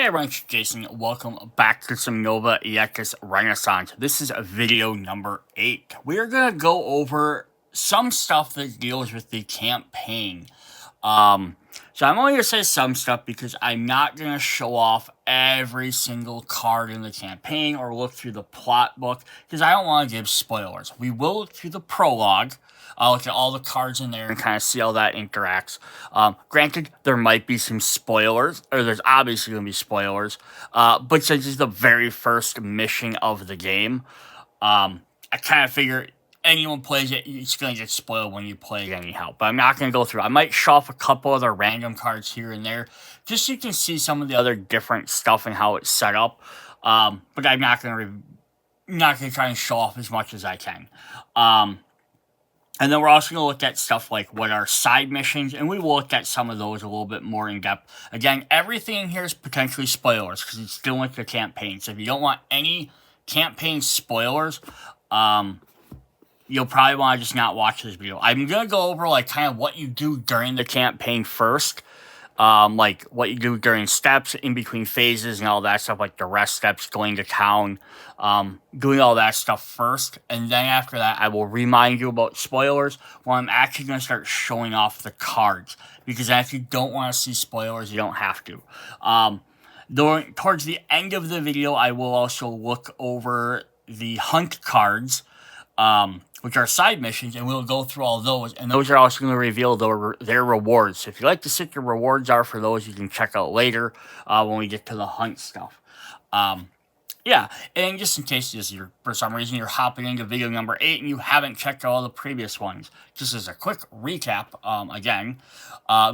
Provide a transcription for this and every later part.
Hey everyone, it's Jason. Welcome back to some Nova Aetas Renaissance. This is video number 8. We're going to go over some stuff that deals with the campaign. So I'm only going to say some stuff because I'm not going to show off every single card in the campaign or look through the plot book because I don't want to give spoilers. We will look through the prologue. I'll look at all the cards in there and kind of see how that interacts. Granted, there might be some spoilers, or there's obviously going to be spoilers, but since it's the very first mission of the game, I kind of figure anyone plays it, it's going to get spoiled when you play it anyhow. But I'm not going to go through. I might show off a couple other random cards here and there, just so you can see some of the other different stuff and how it's set up. But I'm not going to try and show off as much as I can. And then we're also going to look at stuff like what are side missions, and we will look at some of those a little bit more in depth. Again, everything in here is potentially spoilers because it's still with the campaign. So if you don't want any campaign spoilers, you'll probably want to just not watch this video. I'm going to go over like kind of what you do during the campaign first. Like what you do during steps, in between phases and all that stuff, like the rest steps, going to town, doing all that stuff first. And then after that, I will remind you about spoilers when I'm actually going to start showing off the cards. Because if you don't want to see spoilers, you don't have to. Towards the end of the video, I will also look over the hunt cards, which are side missions, and we'll go through all those, and those are also going to reveal their rewards. So if you like to see what your rewards are for those, you can check out later when we get to the hunt stuff. Yeah, and just in case for some reason you're hopping into video number 8 and you haven't checked out all the previous ones, just as a quick recap, again,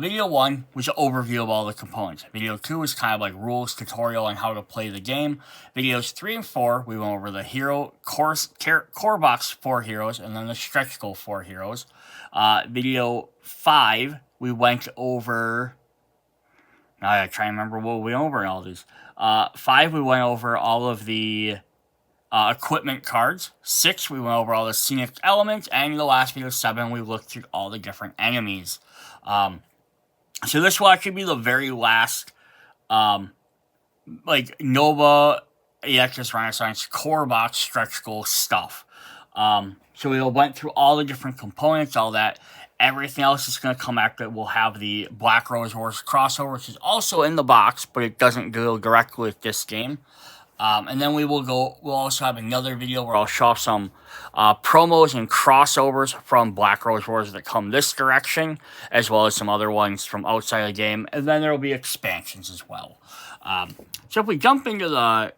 video 1 was an overview of all the components. Video 2 is kind of like rules, tutorial on how to play the game. Videos 3 and 4, we went over the hero core box 4 heroes, and then the stretch goal 4 heroes. Video 5, we went over... Now I gotta try and remember what we went over in all these. 5, we went over all of the equipment cards. 6, we went over all the scenic elements. And in the last video, 7, we looked through all the different enemies. So this will actually be the very last, like, Nova Aetas Renaissance core box stretch goal stuff. So we went through all the different components, all that. Everything else is going to come after it. We'll have the Black Rose Wars crossover, which is also in the box, but it doesn't deal directly with this game. And then we'll also have another video where I'll show off some promos and crossovers from Black Rose Wars that come this direction, as well as some other ones from outside the game. And then there will be expansions as well. So if we jump into the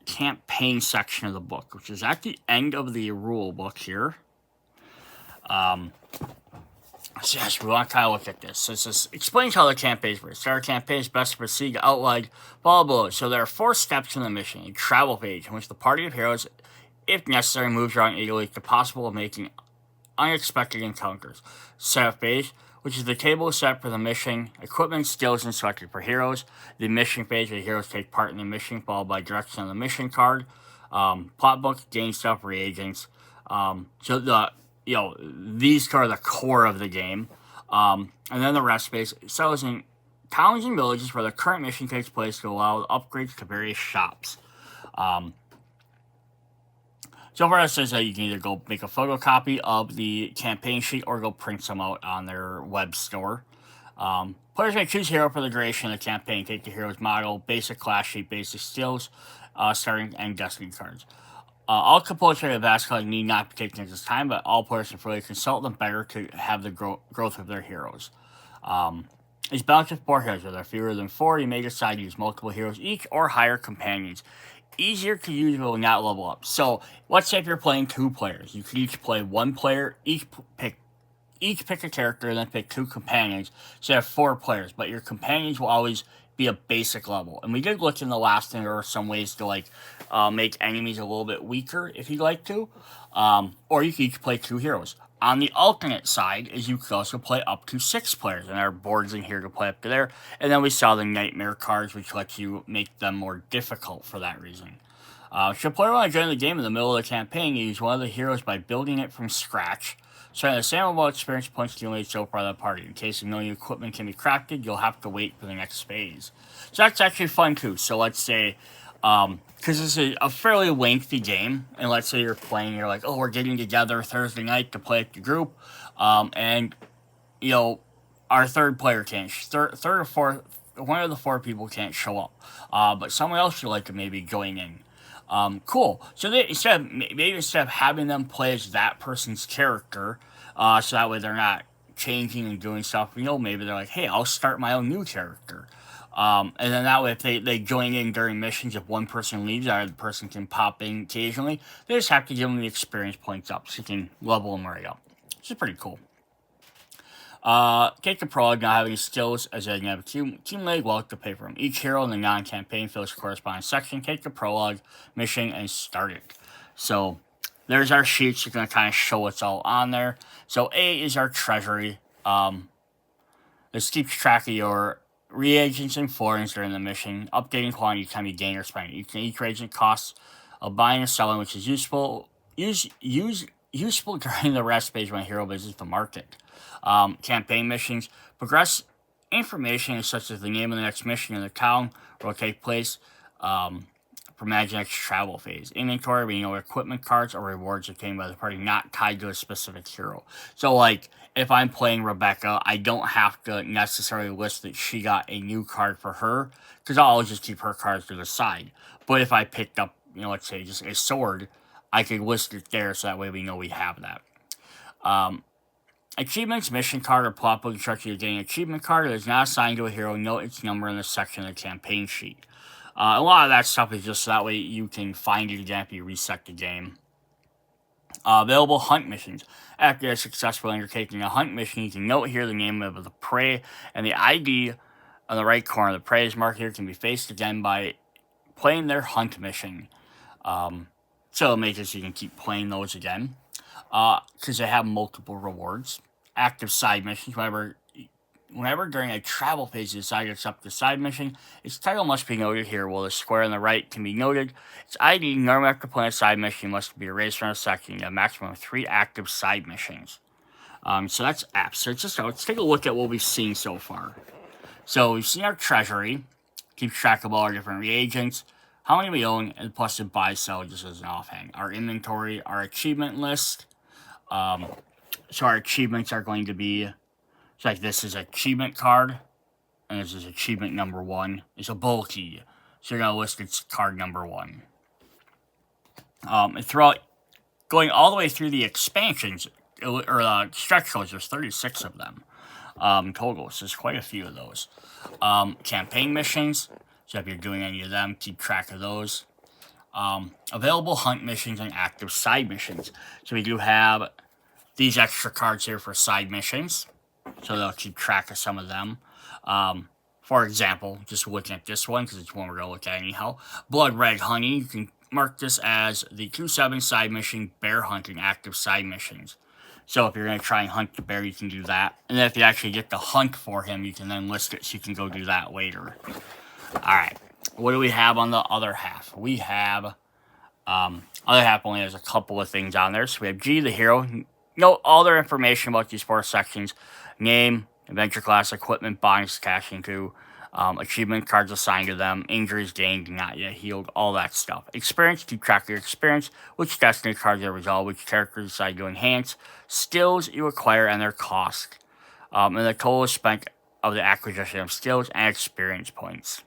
campaign section of the book, which is at the end of the rule book here, so yes, we want to kind of look at this. So it says, explains how the campaign works. Start a campaign is best to proceed to outline, blah, blah, blah. So there are 4 steps in the mission. A travel page, in which the party of heroes, if necessary, moves around eagerly to possible of making unexpected encounters. Setup page, which is the table set for the mission, equipment, skills, and selected for heroes. The mission page, where the heroes take part in the mission, followed by direction on the mission card. Plot book, game stuff, reagents. These are the core of the game. And then the rest space settles in towns and villages where the current mission takes place to allow upgrades to various shops. So far it says that you can either go make a photocopy of the campaign sheet or go print some out on their web store. Players may choose hero for the duration of the campaign. Take the hero's model, basic class sheet, basic skills, starting and destiny cards. All components of the Vasco need not be taken at this time, but all players should really consult them better to have the growth of their heroes. It's balanced with 4 heroes. If there are fewer than 4, you may decide to use multiple heroes each or hire companions. Easier to use, but will not level up. So, let's say if you're playing 2 players. You could each play 1 player, each pick a character, and then pick 2 companions. So you have 4 players, but your companions will always be a basic level. And we did look in the last thing, there are some ways to make enemies a little bit weaker if you'd like to. Or you could each play 2 heroes. On the alternate side is you could also play up to 6 players, and there are boards in here to play up to there. And then we saw the nightmare cards, which lets you make them more difficult for that reason. Should player want to join the game in the middle of the campaign, you use one of the heroes by building it from scratch. So the same amount of experience points accumulated so far in the party. In case no new equipment can be crafted, you'll have to wait for the next phase. So that's actually fun too. So let's say, because this is a fairly lengthy game, and let's say you're playing, you're like, oh, we're getting together Thursday night to play with the group, and you know, our third player can't, third or fourth, one of the four people can't show up, but someone else would like to maybe join in. Cool. So instead of having them play as that person's character, so that way they're not changing and doing stuff, maybe they're like, hey, I'll start my own new character. And then that way, if they join in during missions, if one person leaves, the other person can pop in occasionally. They just have to give them the experience points up, so you can level them right up. Which is pretty cool. Take the prologue, not having skills as you have accumulated wealth to pay for them. Each hero in the non-campaign fills the corresponding section. Take the prologue mission and start it. So there's our sheets. You're going to kind of show what's all on there. So A is our treasury. This keeps track of your reagents and foreigns during the mission. Updating quantity time you gain or spend. Each reagent costs of buying or selling, which is useful during the rest page when a hero visits the market. Campaign missions. Progress information such as the name of the next mission in the town will take place for managing next travel phase. Inventory, we know equipment cards or rewards obtained by the party not tied to a specific hero. So, like, if I'm playing Rebecca, I don't have to necessarily list that she got a new card for her, because I'll always just keep her cards to the side. But if I picked up, let's say just a sword, I could list it there, so that way we know we have that. Achievements, mission card, or plot book instruction to gain an achievement card that is not assigned to a hero. Note its number in the section of the campaign sheet. A lot of that stuff is just so that way you can find it again if you reset the game. Available hunt missions. After you're successfully undertaking a hunt mission, you can note here the name of the prey and the ID on the right corner. The prey is marked here can be faced again by playing their hunt mission. So it'll make it so you can keep playing those again. Because they have multiple rewards. Active side missions. Whenever during a travel phase you decide to accept the side mission, its title must be noted here, while the square on the right can be noted. Its ID, normally after playing a side mission, must be erased from a section. You have a maximum of 3 active side missions. So that's apps. So let's take a look at what we've seen so far. So we've seen our treasury, keeps track of all our different reagents, how many we own, and plus the buy sell just as an offhand. Our inventory, our achievement list. So our achievements are going to be, like this is achievement card, and this is achievement number 1. It's a bull key, so you're going to list its card number 1. And throughout, going all the way through the expansions, or stretch goals, there's 36 of them total, so there's quite a few of those. Campaign missions, so if you're doing any of them, keep track of those. Available hunt missions and active side missions. So we do have these extra cards here for side missions, so they'll keep track of some of them. For example, just looking at this one, because it's one we're going to look at anyhow. Blood Red Honey, you can mark this as the 2/7 side mission, bear hunting, active side missions. So if you're going to try and hunt the bear, you can do that. And then if you actually get the hunt for him, you can then list it so you can go do that later. Alright, what do we have on the other half? We have, other half only has a couple of things on there. So we have G, the hero. Note all their information about these 4 sections. Name, adventure class, equipment, bonus cashing to, achievement cards assigned to them, injuries gained, not yet healed, all that stuff. Experience, keep track of your experience, which destiny cards are resolved, which characters decide to enhance, skills you acquire and their cost, and the total spent of the acquisition of skills and experience points.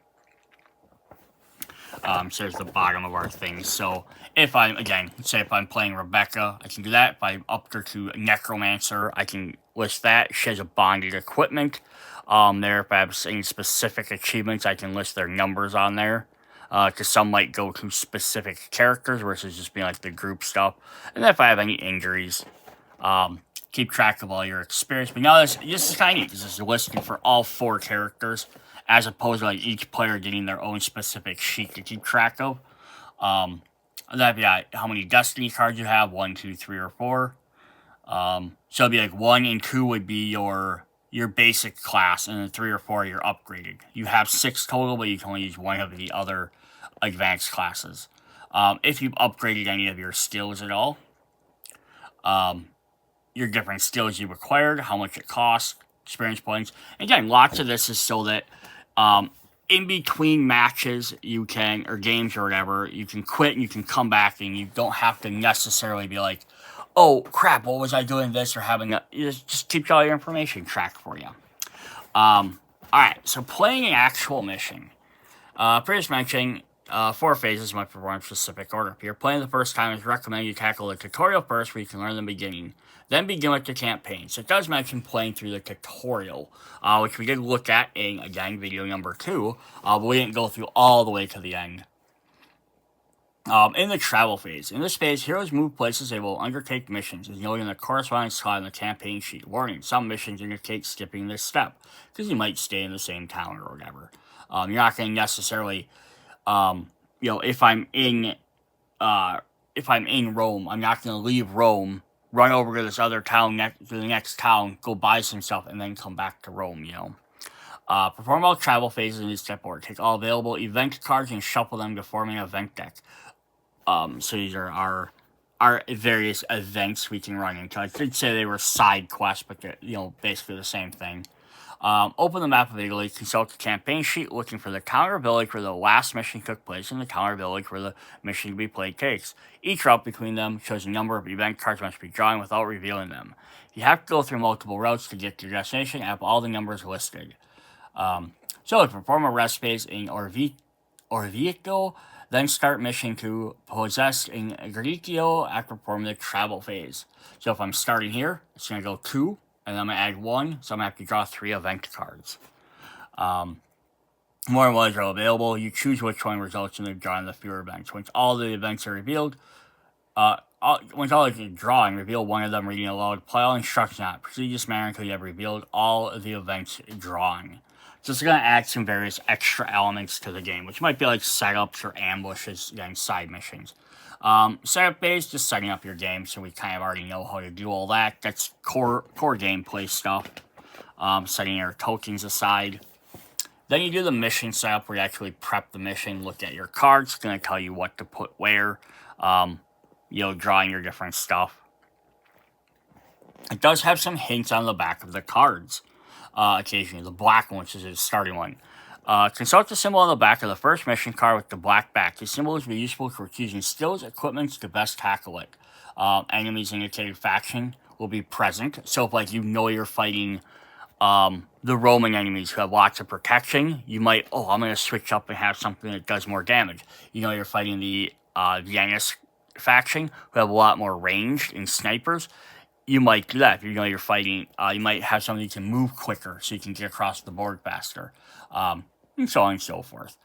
So there's the bottom of our thing. So if I'm, again, say if I'm playing Rebecca, I can do that. If I upped her to Necromancer, I can list that. She has a bonded equipment. There, if I have any specific achievements, I can list their numbers on there. Because some might go to specific characters versus just being like the group stuff. And then if I have any injuries, keep track of all your experience. But now this is kind of neat. This is a listing for all 4 characters, as opposed to like each player getting their own specific sheet to keep track of. That'd be how many destiny cards you have, 1, 2, 3, or 4. So it'd be like 1 and 2 would be your basic class, and then 3 or 4 you're upgraded. You have 6 total, but you can only use 1 of the other advanced classes. if you've upgraded any of your skills at all, your different skills you acquired, how much it costs, experience points. And again, lots of this is so that in between matches you can, or games or whatever, you can quit and you can come back and you don't have to necessarily be like, oh crap, what was I doing this or having a, it just keeps all your information tracked for you. Alright, so playing an actual mission. Previously mentioned, 4 phases might perform in specific order. If you're playing the first time, it's recommended you tackle the tutorial first, where you can learn the beginning. Then begin with the campaign. So it does mention playing through the tutorial, which we did look at in, again, video number 2, but we didn't go through all the way to the end. In the travel phase. In this phase, heroes move places. They will undertake missions, as noted in the corresponding slide on the campaign sheet. Warning, some missions indicate skipping this step, because you might stay in the same town or whatever. You're not going to necessarily, if I'm in Rome, I'm not going to leave Rome, run over to this other town, to the next town, go buy some stuff, and then come back to Rome, Perform all travel phases in this step order. Take all available event cards and shuffle them to form an event deck. So these are our various events we can run into. I could say they were side quests, but they're, basically the same thing. Open the map of Italy, consult the campaign sheet, looking for the counter village where the last mission took place and the counter village where the mission to be played takes. Each route between them shows a number of event cards must be drawn without revealing them. You have to go through multiple routes to get to your destination and have all the numbers listed. So perform a rest phase in Orvieto, then start mission to possess in Agricchio after performing the travel phase. So if I'm starting here, it's going to go 2, and I'm going to add 1, so I'm going to have to draw 3 event cards. More ones are available. You choose which one results in the drawing the fewer events. Once all the events are revealed, once all the drawing, reveal one of them reading aloud. Apply all instructions on it. Proceed this manner until you have revealed all of the events drawing. So it's going to add some various extra elements to the game, which might be like setups or ambushes, again, side missions. Setup phase, just setting up your game, so we kind of already know how to do all that. That's core gameplay stuff. Setting your tokens aside. Then you do the mission setup, where you actually prep the mission, look at your cards. It's going to tell you what to put where, drawing your different stuff. It does have some hints on the back of the cards. Occasionally, the black one, which is a starting one. Consult the symbol on the back of the first mission card with the black back. The symbol is useful for choosing skills, equipment to best tackle it. Enemies indicated faction will be present. So if you're fighting the Roman enemies who have lots of protection, you might, I'm going to switch up and have something that does more damage. You're fighting the Venice faction who have a lot more range in snipers. You might do that. If you're fighting, you might have somebody who can move quicker so you can get across the board faster, and so on and so forth.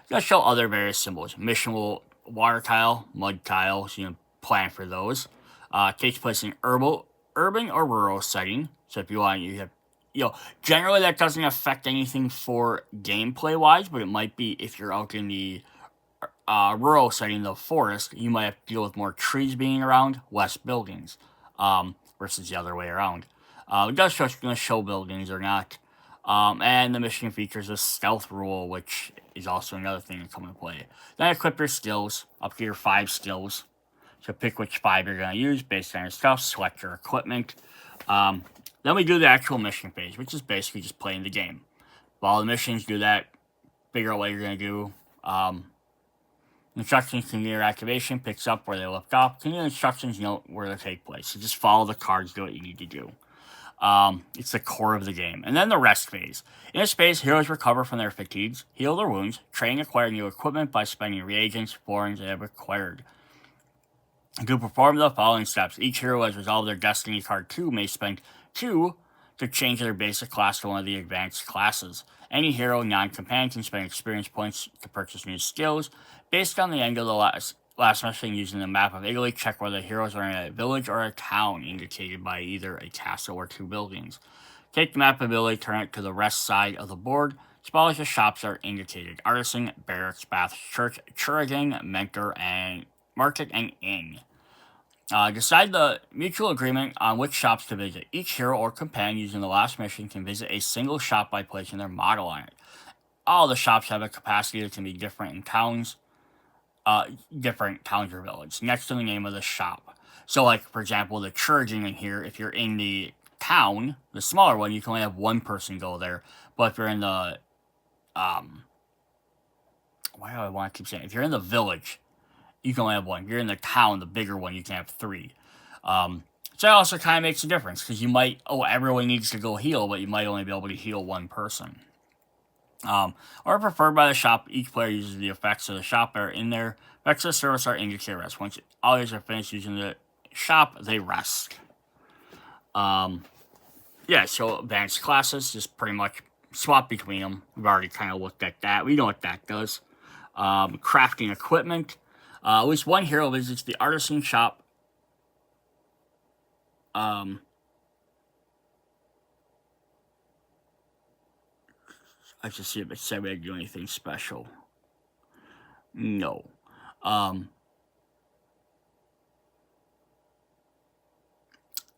Just show other various symbols. Mission will water tile, mud tile, so plan for those. Takes place in urban or rural setting. So if you want, you have, generally that doesn't affect anything for gameplay wise, but it might be if you're out in the rural setting, the forest, you might have to deal with more trees being around, less buildings. Versus the other way around. It does show buildings or not. And the mission features a stealth rule, which is also another thing to come into play. Then equip your skills, up to your 5 skills. So pick which 5 you're going to use based on your stuff, select your equipment. Then we do the actual mission phase, which is basically just playing the game. Follow the missions, do that, figure out what you're going to do. Instructions continue your activation, picks up where they left off. Continue instructions note where they take place. So just follow the cards, do what you need to do. It's the core of the game. And then the rest phase. In this phase, heroes recover from their fatigues, heal their wounds, train, acquire new equipment by spending reagents, florins they have acquired. To perform the following steps, each hero has resolved their destiny card 2 may spend 2 to change their basic class to one of the advanced classes. Any hero, non-companion, can spend experience points to purchase new skills. Based on the end of the last mission, using the map of Italy, check whether the heroes are in a village or a town, indicated by either a castle or 2 buildings. Take the map of Italy, turn it to the rest side of the board. Spell the shops are indicated: artisan, barracks, bath, church, churrigan, mentor, and market, and inn. Decide the mutual agreement on which shops to visit. Each hero or companion using the last mission can visit a single shop by placing their model on it. All the shops have a capacity that can be different in towns. different towns or villages next to the name of the shop. So, like, for example, the churching in here, if you're in the town, the smaller one, you can only have one person go there. But if you're in the, why do I want to keep saying, if you're in the village, you can only have one. If you're in the town, the bigger one, you can have three. So that also kind of makes a difference, because you might, everyone needs to go heal, but you might only be able to heal one person. Or preferred by the shop, each player uses the effects of the shop that are in there. Effects of the service are indicated rest. Once all users are finished using the shop, they rest. Yeah, so advanced classes, just pretty much swap between them. We've already kind of looked at that. We know what that does. Crafting equipment. At least one hero visits the artisan shop. I just see if it said we had to do anything special. No.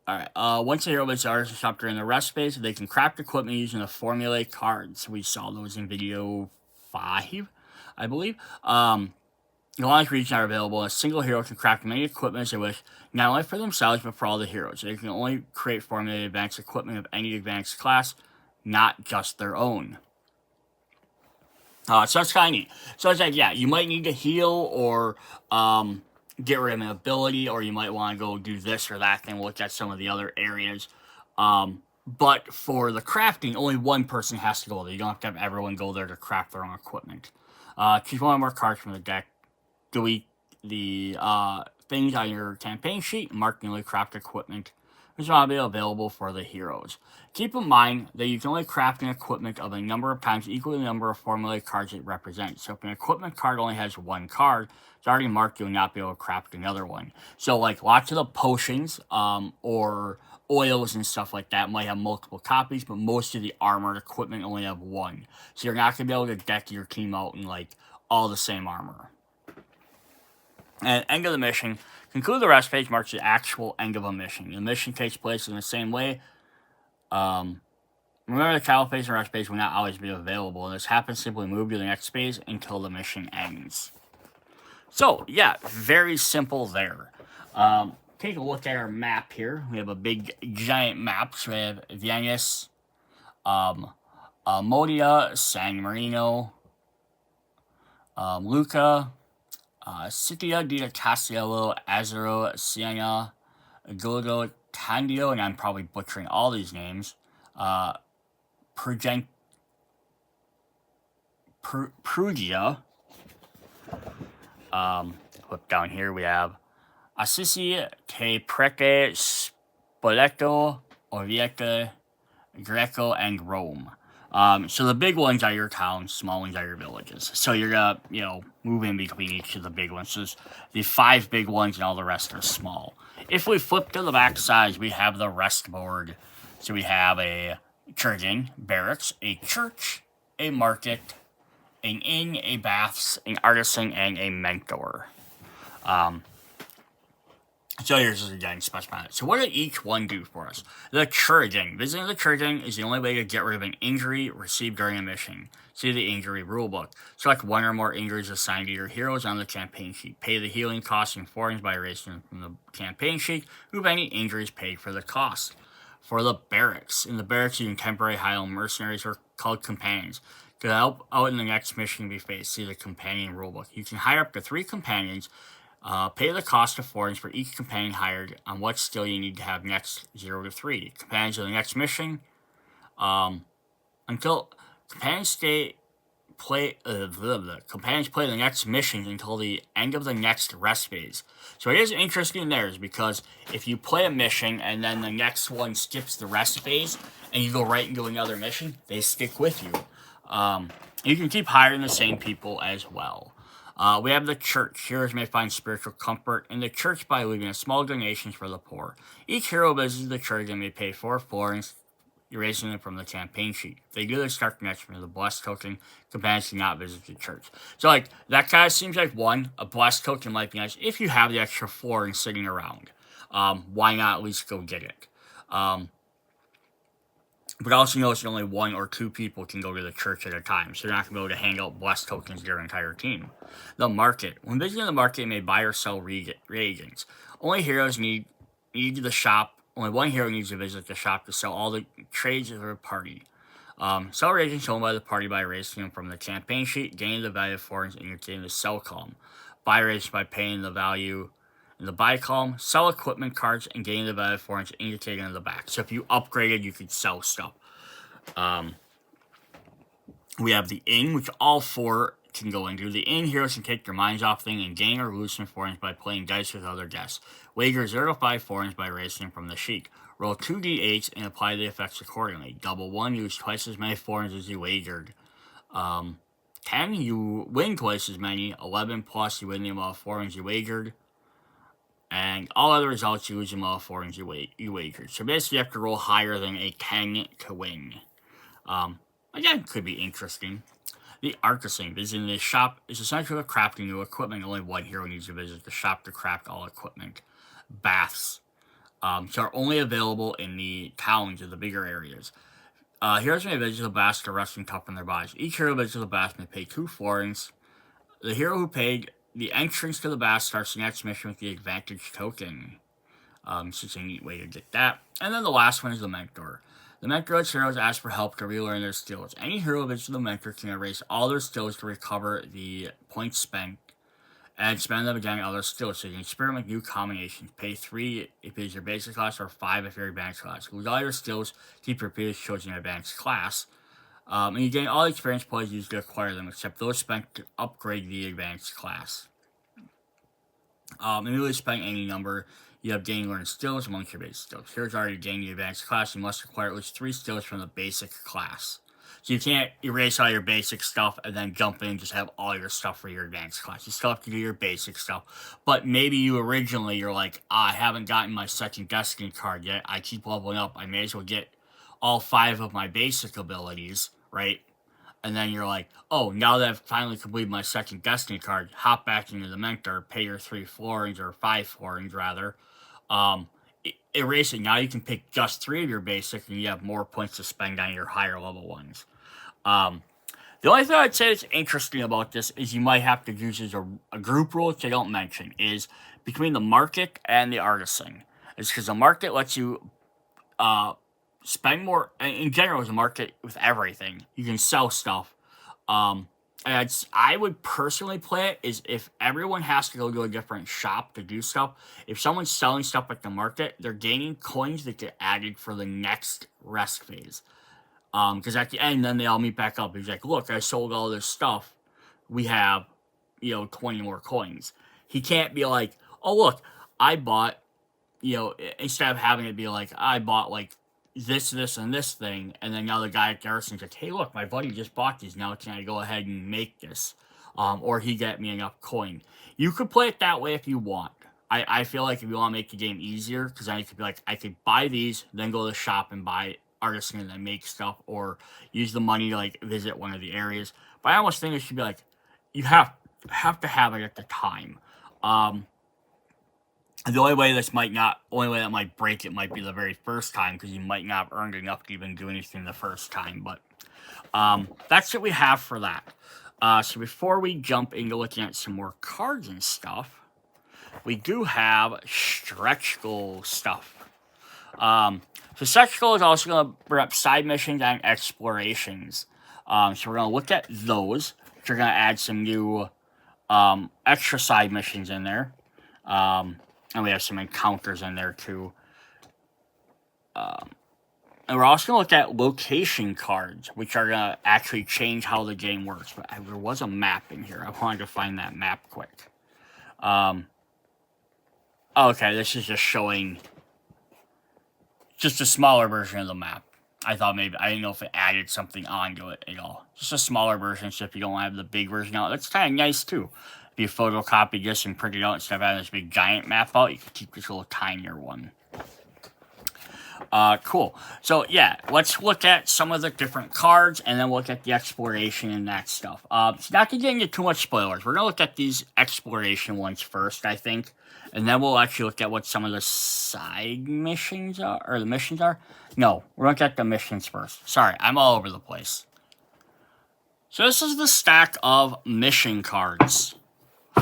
Alright, once a hero visits the artisan shop during the rest phase, they can craft equipment using the formulaic cards. We saw those in video 5, I believe. The launch regions are available, and a single hero can craft many equipment as they wish, not only for themselves, but for all the heroes. They can only create formulated advanced equipment of any advanced class, not just their own. So that's kind of neat. So it's like, yeah, you might need to heal or get rid of an ability, or you might want to go do this or that thing, look at some of the other areas. But for the crafting, only one person has to go there. You don't have to have everyone go there to craft their own equipment. Choose one or more cards from the deck. Delete the things on your campaign sheet, mark newly crafted equipment, which will be available for the heroes. Keep in mind that you can only craft an equipment of a number of times equal to the number of formulaic cards it represents. So if an equipment card only has one card, it's already marked, you'll not be able to craft another one. So like lots of the potions or oils and stuff like that might have multiple copies, but most of the armored equipment only have one. So you're not going to be able to deck your team out in like all the same armor. And end of the mission. Conclude the rest page marks the actual end of a mission. The mission takes place in the same way. Remember, the title phase and rest page will not always be available. This happens, simply move to the next phase until the mission ends. So, yeah, very simple there. Take a look at our map here. We have a big, giant map. So we have Venice, Modia, San Marino, Lucca, Scythia di Castello, Azero, Siena, Godo, Tandio, and I'm probably butchering all these names, Perugia, look down here, we have Assisi, Te Prete, Spoleto, Orvieto, Greco, and Rome. So the big ones are your towns, small ones are your villages. So you're gonna, move in between each of the big ones. So the 5 big ones and all the rest are small. If we flip to the back side, we have the rest board. So we have a churching, barracks, a church, a market, an inn, a baths, an artisan, and a mentor. So here's just again specified. So what did each one do for us? The churching. Visiting the churching is the only way to get rid of an injury received during a mission. See the injury rulebook. Select one or more injuries assigned to your heroes on the campaign sheet. Pay the healing costs and foreigns by erasing them from the campaign sheet. Move any injuries paid for the cost. For the barracks. In the barracks, you can temporarily hire mercenaries or called companions. To help out in the next mission be faced, see the companion rulebook. You can hire up to 3 companions. Pay the cost of foreigns for each companion hired on what skill you need to have next 0 to 3. Companions of the next mission. Until companions companions play the next mission until the end of the next rest phase. So it is interesting there is because if you play a mission and then the next one skips the rest phase and you go right into another mission, they stick with you. You can keep hiring the same people as well. We have the church. Heroes may find spiritual comfort in the church by leaving a small donations for the poor. Each hero visits the church and may pay 4 florins, erasing them from the campaign sheet. If they do this, start connection with the blessed token. Companions do not visit the church. So, that kind of seems like a blessed token might be nice if you have the extra florins sitting around. Why not at least go get it? But also notice that only 1 or 2 people can go to the church at a time, so you're not going to be able to hand out blessed tokens to your entire team. The market. When visiting the market, you may buy or sell reagents. Only heroes need the shop. Only one hero needs to visit the shop to sell all the trades of their party. Sell reagents owned by the party by erasing them from the campaign sheet, gaining the value of foreigns, and indicating the sell column. Buy reagents by paying the value in the buy column. Sell equipment cards and gain the value of foreigns, indicating in the back. So if you upgraded, you could sell stuff. We have the inn, which all 4 can go into. The inn heroes can take their minds off things and gain or lose some foreigns by playing dice with other guests. Wager 0 to 5 foreigns by erasing them from the sheet. Roll 2d8s and apply the effects accordingly. Double 1, use twice as many foreigns as you wagered. 10, you win twice as many. 11 plus, you win the amount of foreigns you wagered. And all other results, you lose the amount of foreigns you wagered. So basically, you have to roll higher than a 10 to win. Again, could be interesting. The artisan. Visiting the shop is essentially crafting new equipment. Only one hero needs to visit the shop to craft all equipment. Baths. So are only available in the towns or the bigger areas. Heroes may visit the baths to rest and toughen their bodies. Each hero visits the bath may pay 2 florins. The hero who paid the entrance to the bath starts the next mission with the advantage token. So it's a neat way to get that. And then the last one is the mentor. The mentor heroes ask for help to relearn their skills. Any hero who visits the mentor can erase all their skills to recover the points spent and spend them again on other skills. So you can experiment with new combinations. Pay 3 if it is your basic class, or 5 if you're advanced class. Lose all your skills, keep your previous chosen advanced class. And you gain all experience points used to acquire them, except those spent to upgrade the advanced class. And you really spend any number. You have gained learned skills amongst your basic skills. Here's already gained the advanced class. You must acquire at least 3 skills from the basic class. So you can't erase all your basic stuff and then jump in and just have all your stuff for your advanced class. You still have to do your basic stuff. But maybe you're like, I haven't gotten my second destiny card yet. I keep leveling up. I may as well get all 5 of my basic abilities, right? And then you're like, oh, now that I've finally completed my second destiny card, hop back into the mentor, pay your 3 florins, or 5 florins rather. Erase it. Now you can pick just 3 of your basic, and you have more points to spend on your higher level ones. The only thing I'd say that's interesting about this is you might have to use as a group rule, which I don't mention, is between the market and the artisan. It's because the market lets you spend more. In general, as a market with everything, you can sell stuff. And I would personally play it is if everyone has to go to a different shop to do stuff. If someone's selling stuff at the market, they're gaining coins that get added for the next rest phase. Because at the end, then they all meet back up. He's like, look, I sold all this stuff. We have, 20 more coins. He can't be like, oh, look, I bought, instead of having it be like, I bought, like, this, and this thing, and then now the guy at Garrison's like, hey, look, my buddy just bought these. Now can I go ahead and make this? Or he get me enough coin. You could play it that way if you want. I feel like if you want to make the game easier, because then you could be like, I could buy these, then go to the shop and buy artisan and then make stuff, or use the money to like visit one of the areas. But I almost think it should be like you have to have it at the time. The only way that might break it might be the very first time, because you might not have earned enough to even do anything the first time. But that's what we have for that. So before we jump into looking at some more cards and stuff, we do have stretch goal stuff. So stretch goal is also going to bring up side missions and explorations. So we're going to look at those. We're going to add some new extra side missions in there. And we have some encounters in there too. And we're also going to look at location cards, which are going to actually change how the game works. But there was a map in here. I wanted to find that map quick. Okay, this is just showing just a smaller version of the map. I didn't know if it added something onto it at all. Just a smaller version, so if you don't have the big version out, that's kind of nice too. If you photocopy this and print it out instead of having this big giant map out, you can keep this little tinier one. Cool. So, yeah, let's look at some of the different cards, and then look at the exploration and that stuff. So not to get into too much spoilers, we're going to look at these exploration ones first, I think. And then we'll actually look at what some of the side missions are, or the missions are. No, we're going to look at the missions first. Sorry, I'm all over the place. So this is the stack of mission cards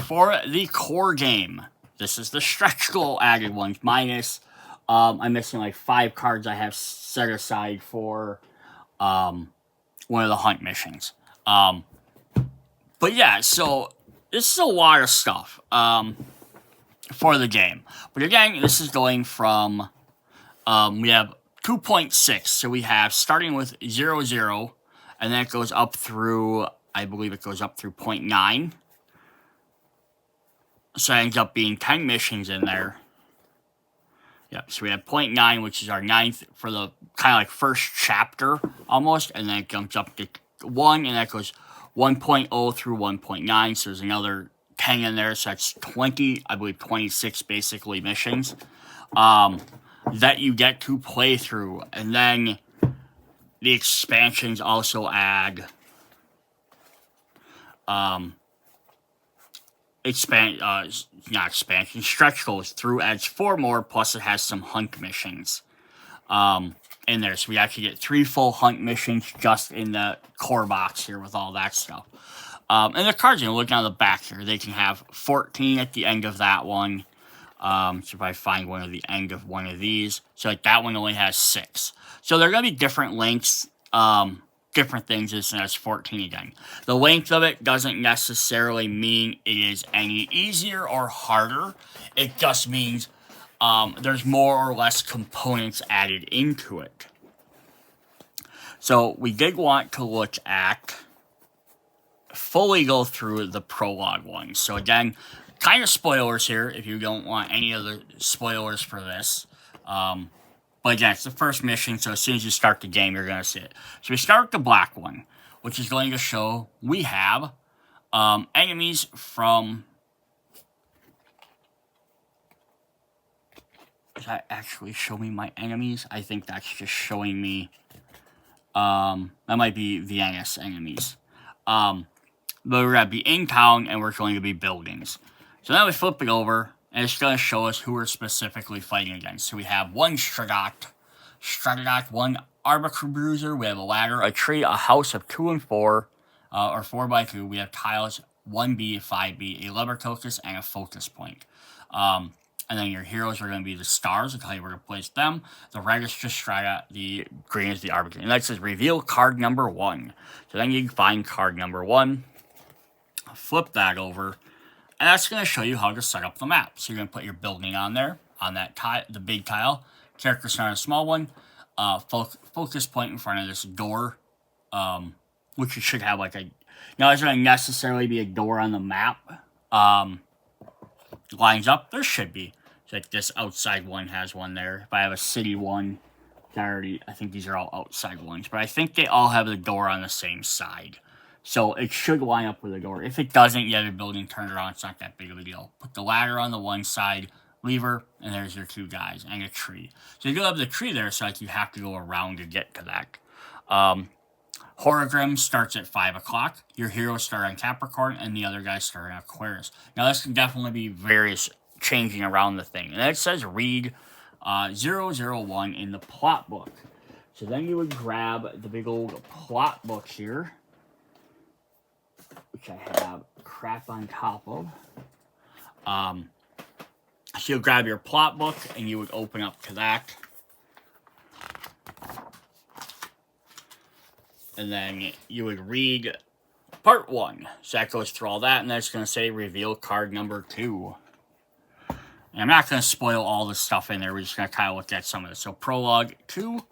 for the core game. This is the stretch goal added ones, minus... I'm missing like 5 cards I have set aside for one of the hunt missions. But yeah, so this is a lot of stuff for the game. But again, this is going from, we have 2.6. So we have starting with 0, 0, and then it goes up through, I believe it goes up through 0.9. So it ends up being 10 missions in there. Yep, so we have 0.9, which is our 9th for the kind of like first chapter almost, and then it jumps up to 1, and that goes 1.0 through 1.9, so there's another 10 in there, so that's 20, I believe 26 basically missions that you get to play through, and then the expansions also add stretch goals through adds 4 more, plus it has some hunt missions in there. So we actually get 3 full hunt missions just in the core box here with all that stuff. And the cards, looking on the back here, they can have 14 at the end of that one. So if I find one at the end of one of these, so like that one only has 6. So they're going to be different lengths, different things, and that's 14 again. The length of it doesn't necessarily mean it is any easier or harder. It just means there's more or less components added into it. So we did want to look at, fully go through the prologue one. So again, kind of spoilers here if you don't want any other spoilers for this. But again, it's the first mission, so as soon as you start the game, you're going to see it. So we start with the black one, which is going to show we have enemies from... Does that actually show me my enemies? I think that's just showing me... that might be Vienna's enemies. But we're going to be in town, and we're going to be buildings. So now we flip it over, and it's going to show us who we're specifically fighting against. So we have 1 Stratodoc, 1 Arquebruiser, we have a ladder, a tree, a house of 2 and 4, or 4 by 2. We have tiles, 1B, 5B, a lever focus, and a focus point. And then your heroes are going to be the stars. I'll tell you where to place them. The red is just Strata, the green is the Arbitrator. And that says reveal card number 1. So then you can find card number 1, flip that over, and that's going to show you how to set up the map. So you're going to put your building on there, on that tile, the big tile. Character center, a small one. Focus point in front of this door, which you should have like a... Now, there's going to necessarily be a door on the map. Lines up, there should be. So like this outside one has one there. If I have a city one, I think these are all outside ones. But I think they all have the door on the same side. So it should line up with the door. If it doesn't, you have your building turned around. It's not that big of a deal. Put the ladder on the one side, lever, and there's your 2 guys, and a tree. So you do have the tree there, so like you have to go around to get to that. Horogrim starts at 5 o'clock. Your heroes start on Capricorn, and the other guys start on Aquarius. Now this can definitely be various changing around the thing. And then it says read 001 in the plot book. So then you would grab the big old plot book here, which I have crap on top of. So you'll grab your plot book, and you would open up to that. And then you would read part 1. So that goes through all that, and then it's going to say reveal card number 2. And I'm not going to spoil all the stuff in there. We're just going to kind of look at some of this. So prologue 2.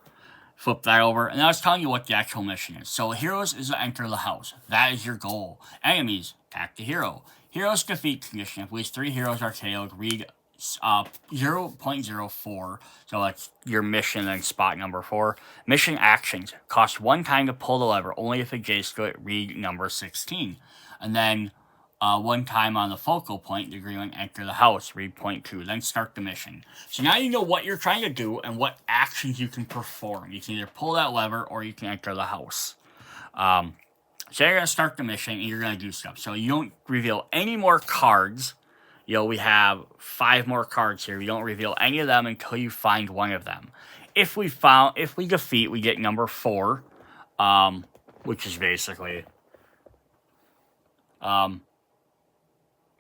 Flip that over, and I was telling you what the actual mission is. So heroes is to enter the house. That is your goal. Enemies, attack the hero. Heroes defeat condition. If at least 3 heroes are KO'd, read 0.04. So that's your mission, then spot number 4. Mission actions. Cost 1 time to pull the lever, only if it gets to it, read number 16. And then one time on the focal point, the green one, enter the house, read point 2, then start the mission. So now you know what you're trying to do and what actions you can perform. You can either pull that lever or you can enter the house. So you're going to start the mission and you're going to do stuff. So you don't reveal any more cards. We have 5 more cards here. You don't reveal any of them until you find one of them. If we defeat, we get number 4, which is basically,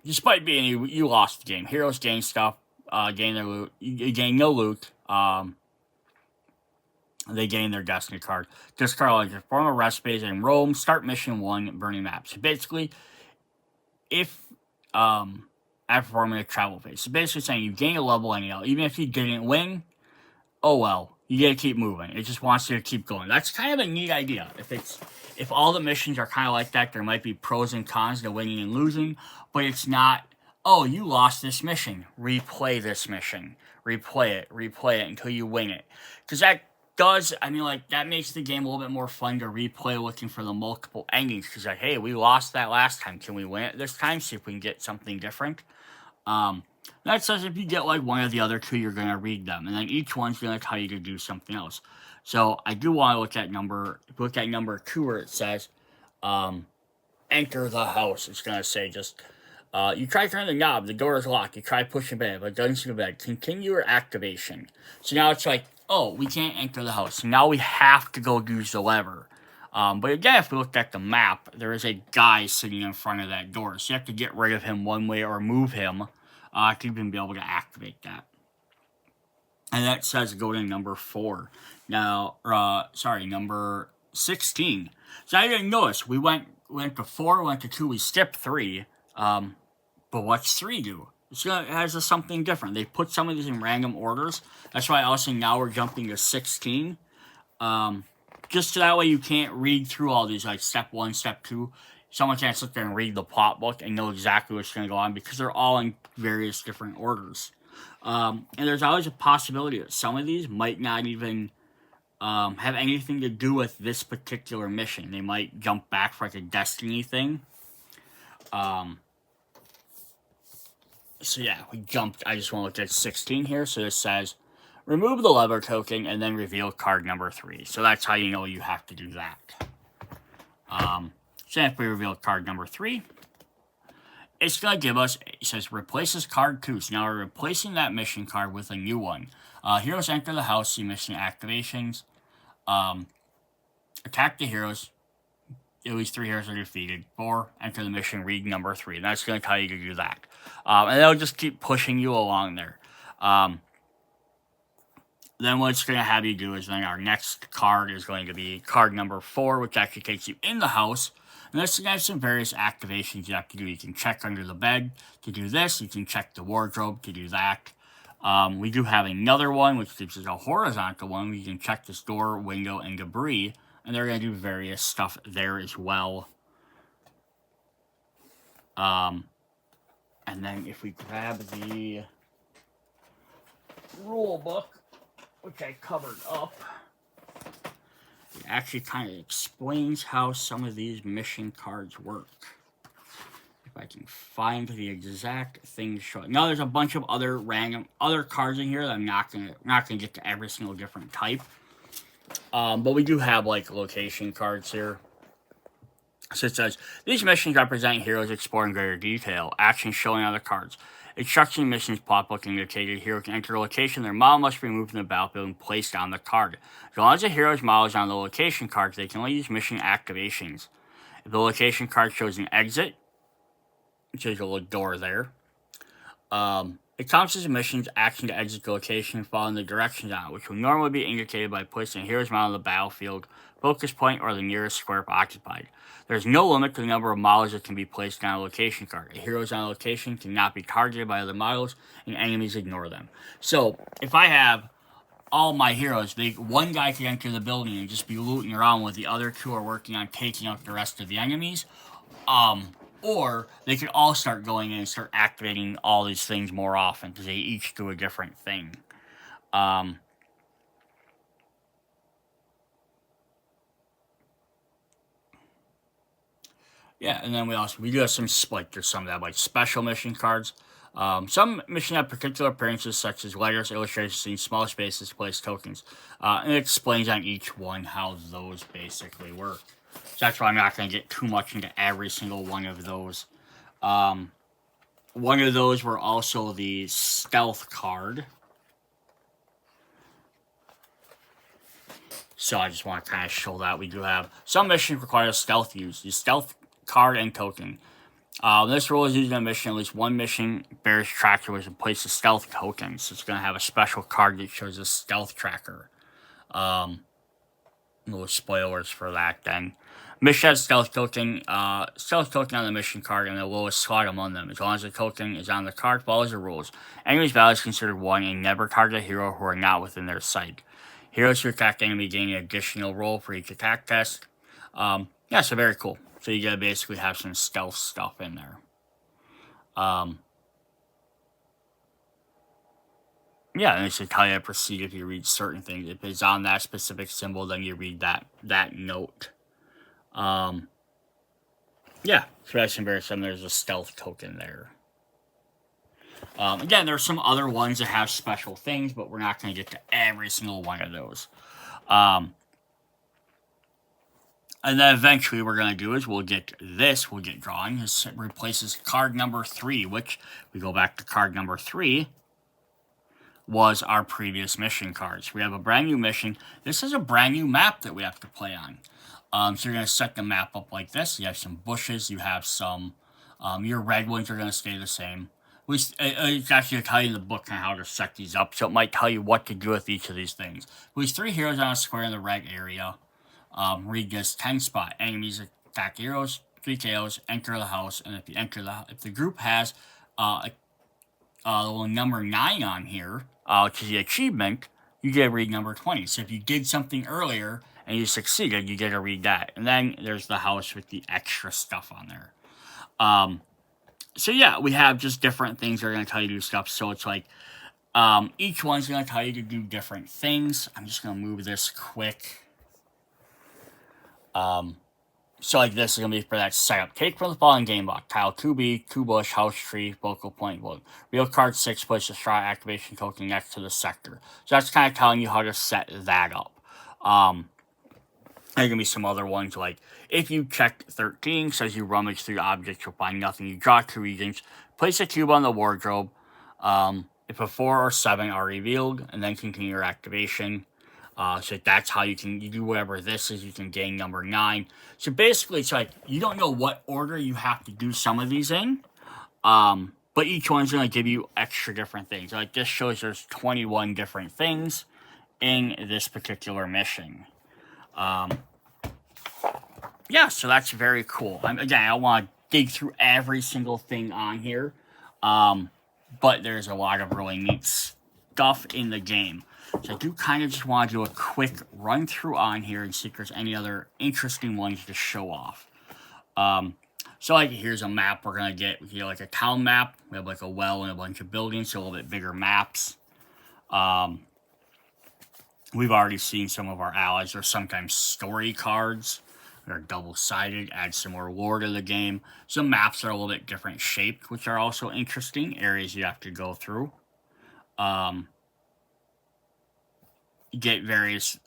despite being you lost the game. Heroes gain stuff, gain their loot. You gain no loot. They gain their destiny card. Discard all your former rest phase and roam. Start mission 1, burning maps. So basically, if after performing a travel phase, so basically saying you gain a level anyhow, even if you didn't win. Oh well, you gotta keep moving. It just wants you to keep going. That's kind of a neat idea. If all the missions are kind of like that, there might be pros and cons to winning and losing, but it's not, oh, you lost this mission. Replay this mission. Replay it until you win it. Because that that makes the game a little bit more fun to replay looking for the multiple endings. Because hey, we lost that last time. Can we win it this time? See if we can get something different. That says if you get one of the other 2, you're going to read them. And then each one's going to tell you to do something else. So I do want to look at number 2 where it says, enter the house. It's going to say just, you try turning the knob, the door is locked. You try pushing it, but it doesn't seem to bed. Continue your activation. So now it's like, oh, we can't enter the house. So now we have to go use the lever. But again, if we look at the map, there is a guy sitting in front of that door. So you have to get rid of him one way or move him to even be able to activate that. And that says go to number 4. Now, number 16. So I didn't notice. We went to 4, went to 2, we skipped 3. But what's 3 do? It has something different. They put some of these in random orders. That's why also now we're jumping to 16. Just so that way you can't read through all these, like step 1, step 2. Someone can't sit there and read the plot book and know exactly what's going to go on because they're all in various different orders. And there's always a possibility that some of these might not even have anything to do with this particular mission. They might jump back for a destiny thing. So yeah, we jumped. I just want to look at 16 here. So it says, remove the lever token and then reveal card number 3. So that's how you know you have to do that. So if we reveal card number 3, it's going to give us, it says replaces card 2. So now we're replacing that mission card with a new one. Heroes enter the house, see mission activations. Attack the heroes. At least 3 heroes are defeated. 4, enter the mission, read number 3. And that's going to tell you to do that. And they'll just keep pushing you along there. Then what it's going to have you do is then our next card is going to be card number 4, which actually takes you in the house. And this has some various activations you have to do. You can check under the bed to do this. You can check the wardrobe to do that. We do have another one, which gives us a horizontal one. We can check this door, window, and debris. And they're going to do various stuff there as well. And then if we grab the rule book, which I covered up, it actually kind of explains how some of these mission cards work. If I can find the exact thing showing. Now there's a bunch of other cards in here that I'm not gonna get to every single different type. But we do have location cards here. So it says, these missions represent heroes exploring greater detail. Actions showing on the cards. Instruction missions plot book indicated hero can enter a location. Their model must be removed from the battlefield and placed on the card. As long as the hero's model is on the location cards, they can only use mission activations. If the location card shows an exit, which is a little door there, it counts as a mission's action to exit the location and follow the directions on it, which will normally be indicated by placing a hero's model on the battlefield, focus point, or the nearest square occupied. There's no limit to the number of models that can be placed on a location card. A hero's on a location cannot be targeted by other models, and enemies ignore them. So, if I have all my heroes, one guy can enter the building and just be looting around while the other 2 are working on taking out the rest of the enemies. Or they could all start going in and start activating all these things more often because they each do a different thing. Yeah, and then we do have some like there's some that have like special mission cards. Some missions have particular appearances such as letters, illustrations, and small spaces, place tokens, and it explains on each one how those basically work. So that's why I'm not going to get too much into every single one of those. One of those were also the stealth card. So I just want to kind of show that we do have some missions require stealth use. The stealth card and token. This rule is used in a mission. At least one mission bears tracker which replaces a stealth token. So it's going to have a special card that shows a stealth tracker. Little spoilers for that then. Mission has stealth token on the mission card and the lowest slot among them. As long as the token is on the card, follows the rules. Enemies' value is considered 1 and never target a hero who are not within their sight. Heroes who attack enemy gain an additional roll for each attack test. Yeah, so very cool. So you gotta basically have some stealth stuff in there. Yeah, and it should tell you to proceed if you read certain things. If it's on that specific symbol, then you read that note. Yeah, so that's embarrassing. There's a stealth token there. Again, there's some other ones that have special things, but we're not going to get to every single one of those. And then eventually we're going to do is we'll get drawn. This replaces card number 3, which we go back to card number 3 was our previous mission cards. We have a brand new mission. This is a brand new map that we have to play on. So you're going to set the map up like this. You have some bushes. You have some, your red ones are going to stay the same. It's actually tell you in the book on how to set these up, so it might tell you what to do with each of these things. There's 3 heroes on a square in the red area. Read this 10 spot. Enemies attack heroes, 3 KOs, enter the house, and if the group has a little number 9 on here, which is the achievement, you get to read number 20. So if you did something earlier and you succeeded, you get to read that. And then there's the house with the extra stuff on there. So yeah, we have just different things that are going to tell you to do stuff. So it's like, each one's going to tell you to do different things. I'm just going to move this quick. So like this is going to be for that setup. Take from the following game block. Tile 2B, 2 bush, house tree, focal point, wood. Real card 6, place a straw activation token next to the sector. So that's kind of telling you how to set that up. There are going to be some other ones like, if you check 13, says you rummage through objects, you'll find nothing. You draw 2 regions. Place a cube on the wardrobe. If a 4 or 7 are revealed, and then continue your activation. So that's how you do whatever this is. You can gain number 9. So basically, it's like, you don't know what order you have to do some of these in. But each one's going to give you extra different things. Like this shows there's 21 different things in this particular mission. Yeah, so that's very cool. Again, I don't want to dig through every single thing on here. But there's a lot of really neat stuff in the game. So I do kind of just want to do a quick run through on here and see if there's any other interesting ones to show off. So like here's a map we're going to get. We get like a town map. We have like a well and a bunch of buildings, so a little bit bigger maps. We've already seen some of our allies. There's sometimes story cards. They're double-sided, add some more lore to the game. Some maps are a little bit different shaped, which are also interesting. Areas you have to go through. You get various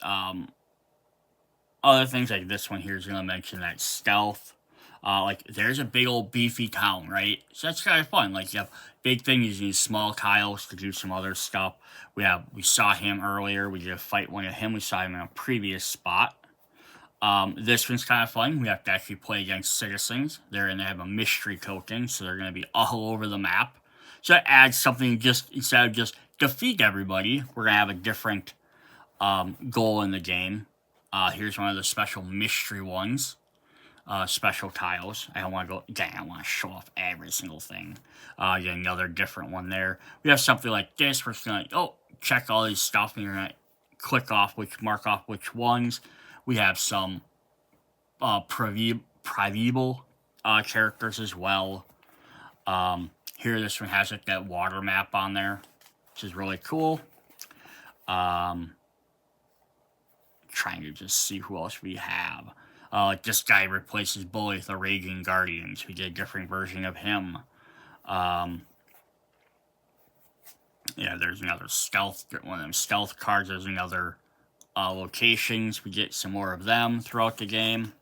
other things like this one here is going to mention that stealth. Like there's a big old beefy town, right? So that's kind of fun. Like you have big thing using small tiles to do some other stuff. We saw him earlier. We did a fight one of him. We saw him in a previous spot. This one's kind of fun. We have to actually play against citizens. They're going to have a mystery token, so they're going to be all over the map. So that adds something. Just instead of just defeat everybody, we're going to have a different goal in the game. Here's one of the special mystery ones. Special tiles. I don't want to go. Dang, I want to show off every single thing. Get another different one there. We have something like this. We're just going to check all these stuff, and you're going to mark off which ones. We have some primeval characters as well. Here, this one has like that water map on there, which is really cool. Trying to just see who else we have. Like this guy replaces Bully with the Raging Guardians. We get a different version of him. Yeah, there's another stealth, one of them stealth cards. There's another locations. We get some more of them throughout the game.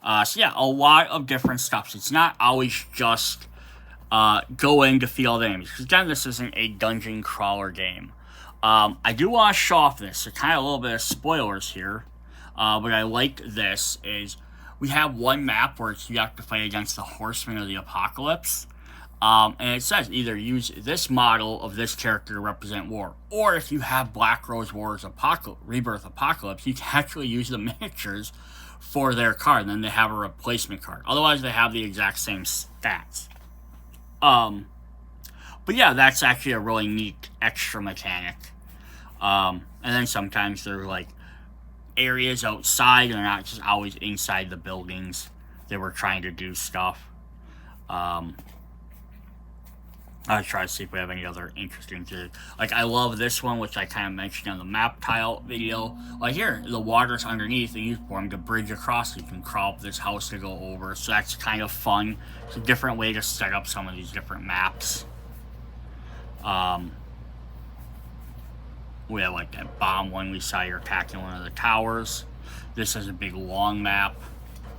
So yeah, a lot of different stuff. So it's not always just go in to feel the enemies. Because again, this isn't a dungeon crawler game. I do want to show off this. So kind of a little bit of spoilers here. But I like this is we have one map where you have to fight against the Horsemen of the Apocalypse. And it says either use this model of this character to represent war, or if you have Black Rose Warriors Rebirth Apocalypse, you can actually use the miniatures for their card, and then they have a replacement card. Otherwise, they have the exact same stats. But yeah, that's actually a really neat extra mechanic. And then sometimes they're like areas outside, they're not just always inside the buildings. They were trying to do stuff. I'll try to see if we have any other interesting things. Like, I love this one, which I kind of mentioned on the map tile video. Like here, the water's underneath, and you formed a bridge across. You can crawl up this house to go over, so that's kind of fun. It's a different way to set up some of these different maps. We have like that bomb one we saw here attacking one of the towers. This is a big long map.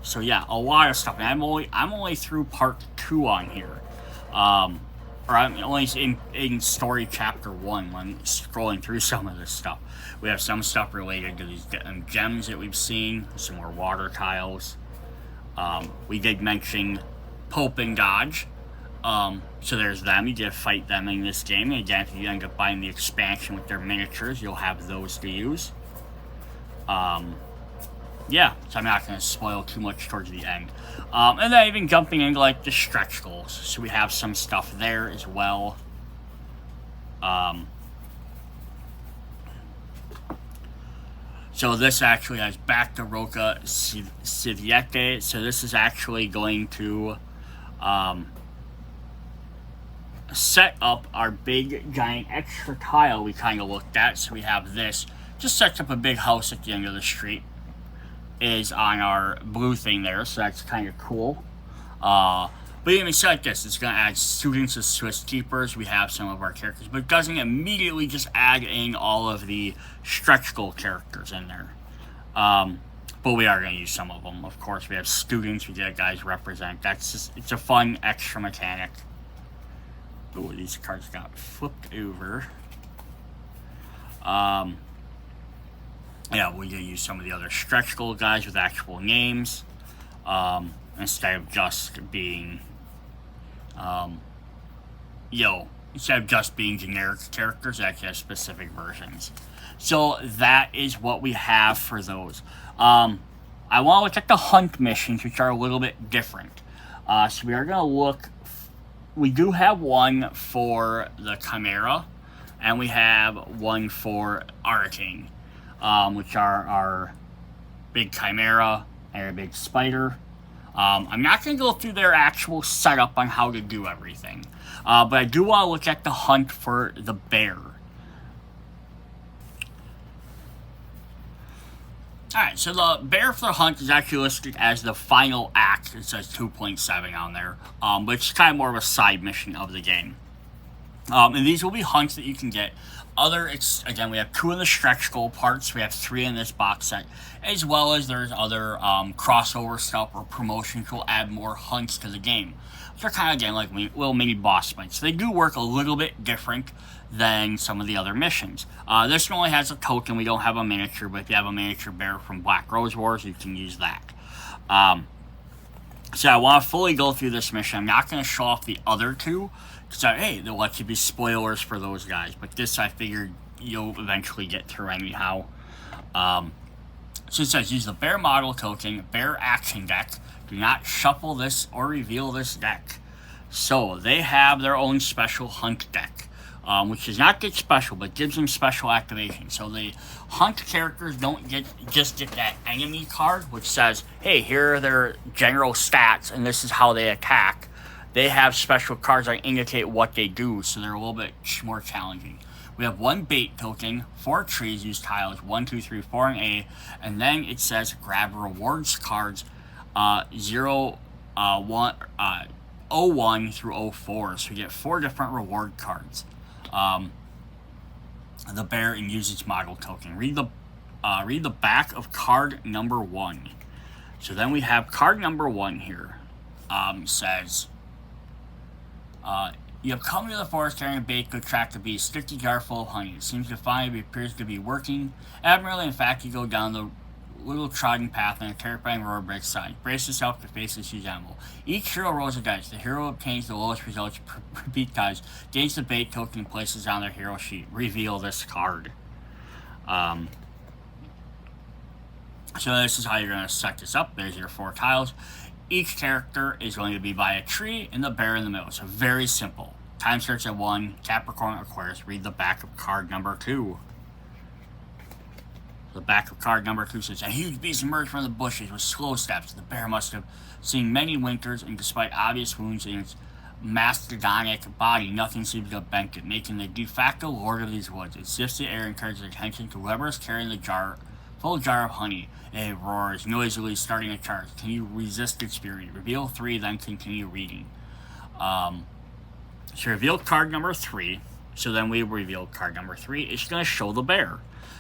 So yeah, a lot of stuff. And I'm only through part 2 on here. Or I'm only in story chapter 1 when I'm scrolling through some of this stuff. We have some stuff related to these gems that we've seen, some more water tiles. We did mention Pope and Dodge. So there's them. You get to fight them in this game. And again, if you end up buying the expansion with their miniatures, you'll have those to use. Yeah, so I'm not going to spoil too much towards the end. And then even jumping into like the stretch goals. So we have some stuff there as well. So this actually has back to Roca Civiete. So this is actually going to set up our big giant extra tile we kind of looked at. So we have this. Just sets up a big house at the end of the street. Is on our blue thing there, so that's kind of cool. But even said like this, it's going to add students as Swiss keepers. We have some of our characters, but it doesn't immediately just add in all of the stretch goal characters in there. But we are going to use some of them. Of course, we have students. We get guys represent. That's just, it's a fun extra mechanic. Oh, these cards got flipped over. Yeah, we can use some of the other stretch goal guys with actual names, instead of just being, instead of just being generic characters, they actually have specific versions. So that is what we have for those. I want to look at the hunt missions, which are a little bit different. So we are going to look, we do have one for the Chimera, and we have one for Arcane. Which are our big Chimera and our big Spider. I'm not going to go through their actual setup on how to do everything, but I do want to look at the hunt for the bear. Alright, so the bear for the hunt is actually listed as the final act. It says 2.7 on there, but it's kind of more of a side mission of the game. And these will be hunts that you can get. Again, we have 2 in the stretch goal parts. We have 3 in this box set, as well as there's other crossover stuff or promotions will add more hunts to the game. They're kind of, again, like little mini boss fights. So they do work a little bit different than some of the other missions. This one only has a token. We don't have a miniature, but if you have a miniature bear from Black Rose Wars, you can use that. So I want to fully go through this mission. I'm not going to show off the other 2. So, hey, they'll let you be spoilers for those guys. But this, I figured you'll eventually get through anyhow. So it says, use the bear model token, bear action deck. Do not shuffle this or reveal this deck. So, they have their own special hunt deck. Which does not get special, but gives them special activation. So, the hunt characters don't just get that enemy card, which says, hey, here are their general stats, and this is how they attack. They have special cards that indicate what they do, so they're a little bit more challenging. We have 1 bait token, 4 trees, use tiles 1, 2, 3, 4, and A, and then it says grab rewards cards 0, 1, 01 through 04. So we get 4 different reward cards. The bear and usage model token. Read the back of card number 1. So then we have card number 1 here. Says, you have come to the forest carrying a bait to attract a bee, a sticky jar full of honey. It seems to find it appears to be working admirably. In fact, you go down the little trodden path and a terrifying roar breaks side. Brace yourself to face this huge animal. Each hero rolls a dice. The hero obtains the lowest results per beat dice, gains the bait token, and places on their hero sheet. Reveal this card. So this is how you're going to set this up. There's your 4 tiles. Each character is going to be by a tree and the bear in the middle. So very simple. Time starts at 1. Capricorn, Aquarius. Read the back of card number 2. The back of card number 2 says, a huge beast emerged from the bushes with slow steps. The bear must have seen many winters, and despite obvious wounds in its mastodonic body, nothing seems to have bent it, making the de facto lord of these woods. It sifts the air and turns attention to whoever is carrying the full jar of honey. It roars noisily, starting a charge. Can you resist its fury? Reveal 3, then continue reading. So reveal card number 3. So then we reveal card number 3. It's going to show the bear.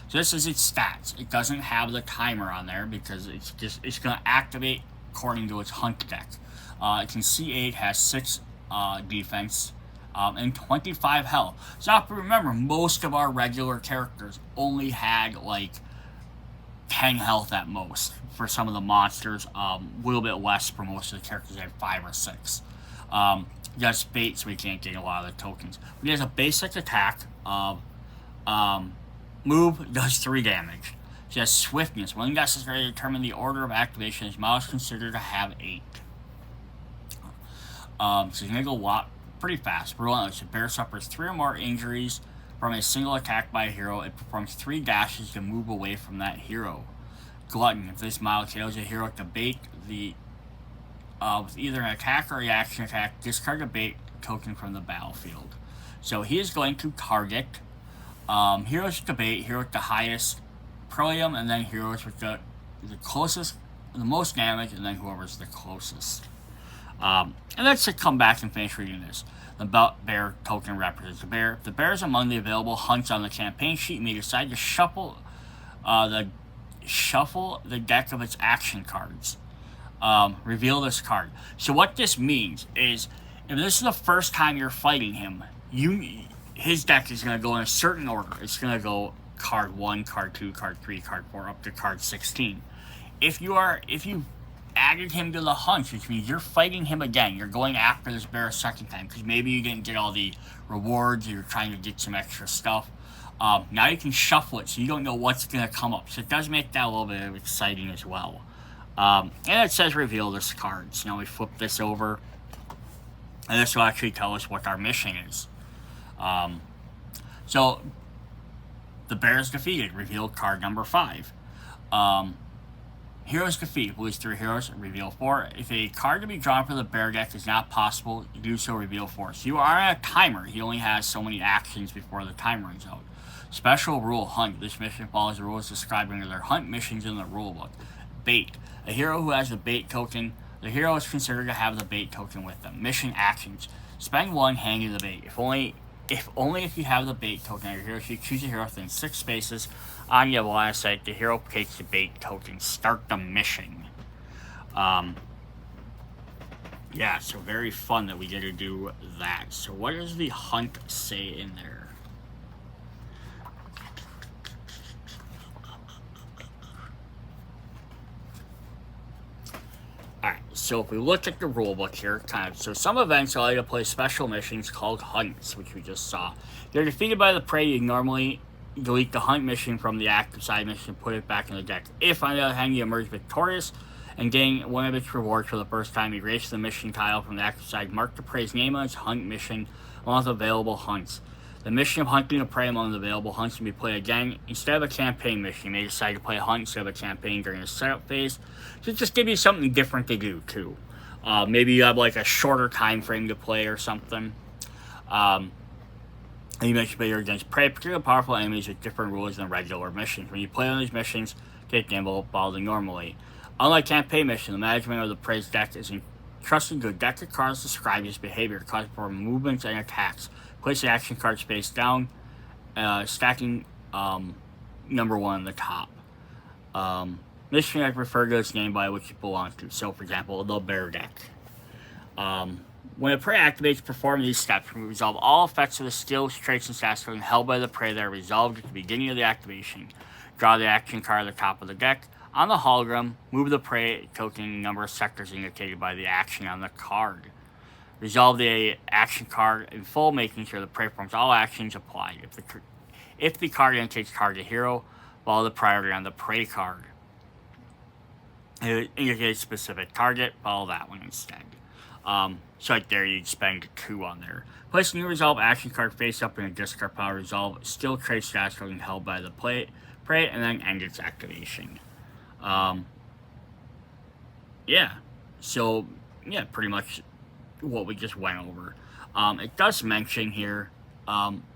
So this is its stats. It doesn't have the timer on there because it's going to activate according to its hunt deck. It can C8, has 6 defense, and 25 health. So now remember, most of our regular characters only had like 10 health at most. For some of the monsters, a little bit less for most of the characters. They had 5 or 6. That's bait, so we can't get a lot of the tokens. But he has a basic attack of move, does 3 damage. She has swiftness. When necessary to determine the order of activation, his model is considered to have 8. So he's going to go pretty fast. Relentless. The bear suffers 3 or more injuries from a single attack by a hero. It performs 3 dashes to move away from that hero. Glutton. If this model kills a hero with the bait, with either an attack or reaction attack, discard a bait token from the battlefield. So he is going to target heroes with the bait, hero with the highest Prolium, and then heroes with the closest, the most damage, and then whoever's the closest. And let's come back and finish reading this. The bear token represents the bear. If the bear is among the available hunts on the campaign sheet, you may decide to shuffle the deck of its action cards. Reveal this card. So what this means is, if this is the first time you're fighting him, his deck is going to go in a certain order. It's going to go card 1, card 2, card 3, card 4, up to card 16. If you added him to the hunt, which means you're fighting him again, you're going after this bear a second time, because maybe you didn't get all the rewards, you're trying to get some extra stuff. Now you can shuffle it, so you don't know what's going to come up. So it does make that a little bit exciting as well. And it says reveal this card. So now we flip this over, and this will actually tell us what our mission is. So the bear is defeated. Reveal card number 5. Heroes defeat. Lose 3 heroes. Reveal 4. If a card to be drawn from the bear deck is not possible, do so. Reveal 4. So you are on a timer. He only has so many actions before the time runs out. Special rule hunt. This mission follows the rules described under their hunt missions in the rulebook. Bait. A hero who has the bait token. The hero is considered to have the bait token with them. Mission actions. Spend 1 hanging the bait. If only if you have the bait token on your hero sheet, choose a hero within 6 spaces on your line of sight. The hero takes the bait token. Start the mission. Yeah, so very fun that we get to do that. So what does the hunt say in there? Alright, so if we look at the rulebook here, so some events allow you to play special missions called hunts, which we just saw. If you're defeated by the prey, you normally delete the hunt mission from the active side mission and put it back in the deck. If, on the other hand, you emerge victorious and gain one of its rewards for the first time, erase the mission tile from the active side, mark the prey's name on its hunt mission along with available hunts. The mission of hunting a prey among the available hunts can be played again instead of a campaign mission. You may decide to play a hunt instead of a campaign during the setup phase. So just give you something different to do, too. Maybe you have like a shorter time frame to play or something. And you mission player against prey, particularly powerful enemies with different rules than regular missions. When you play on these missions, take gamble following normally. Unlike campaign mission, the management of the prey's deck is entrusted to a deck of cards describe its behavior, causing for movements and attacks. Place the action cards face down, stacking number 1 on the top. Mission deck referred to its name by which it belongs to. So, for example, the bear deck. When a prey activates, perform these steps. Resolve all effects of the skills, traits, and stats token held by the prey that are resolved at the beginning of the activation. Draw the action card at the top of the deck. On the hologram, move the prey token number of sectors indicated by the action on the card. Resolve the action card in full, making sure the prey performs all actions applied. If the card indicates target hero, follow the priority on the prey card. If it indicates specific target, follow that one instead. So right there, you'd spend 2 on there. Place a new resolve action card face up in a discard pile. Resolve skill trait stats token held by the prey, and then end its activation. Yeah. So, yeah, pretty much what we just went over. It does mention here,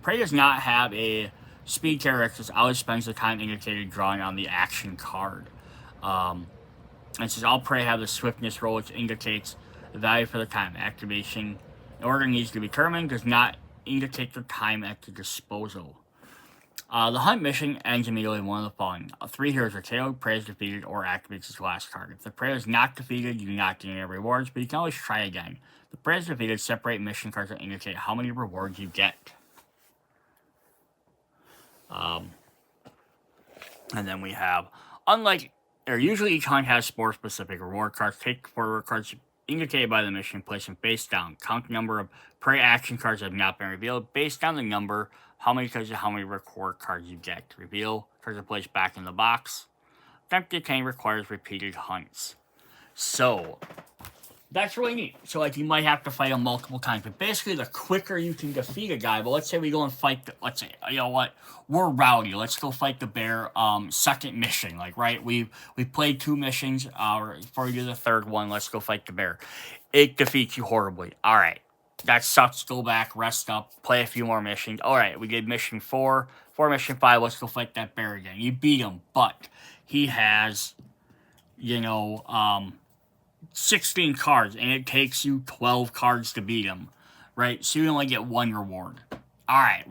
prey does not have a speed characteristic. Always spends the time indicated drawing on the action card. It says all prey have the swiftness roll, which indicates the value for the time. Activation in order needs to be determined, does not indicate the time at the disposal. The hunt mission ends immediately with one of the following. 3 heroes are KO'd, prey is defeated, or activates its last card. If the prey is not defeated, you do not gain any rewards, but you can always try again. If the prey is defeated, separate mission cards that indicate how many rewards you get. And then we have, usually each hunt has sport-specific reward cards. Take 4 reward cards indicated by the mission, place them face down. Count the number of prey action cards that have not been revealed based on the number, how many cards and how many reward cards you get. Reveal cards are placed back in the box. Attempt to obtain requires repeated hunts. So, that's really neat. So, you might have to fight him multiple times. But basically, the quicker you can defeat a guy, but let's say we go and fight, we're rowdy. Let's go fight the bear, second mission. Right? We played 2 missions, before we do the third one, let's go fight the bear. It defeats you horribly. Alright. That sucks. Go back, rest up, play a few more missions. Alright, we did mission 4. For mission 5, let's go fight that bear again. You beat him, but he has, 16 cards, and it takes you 12 cards to beat him, right? So you only get 1 reward. Alright,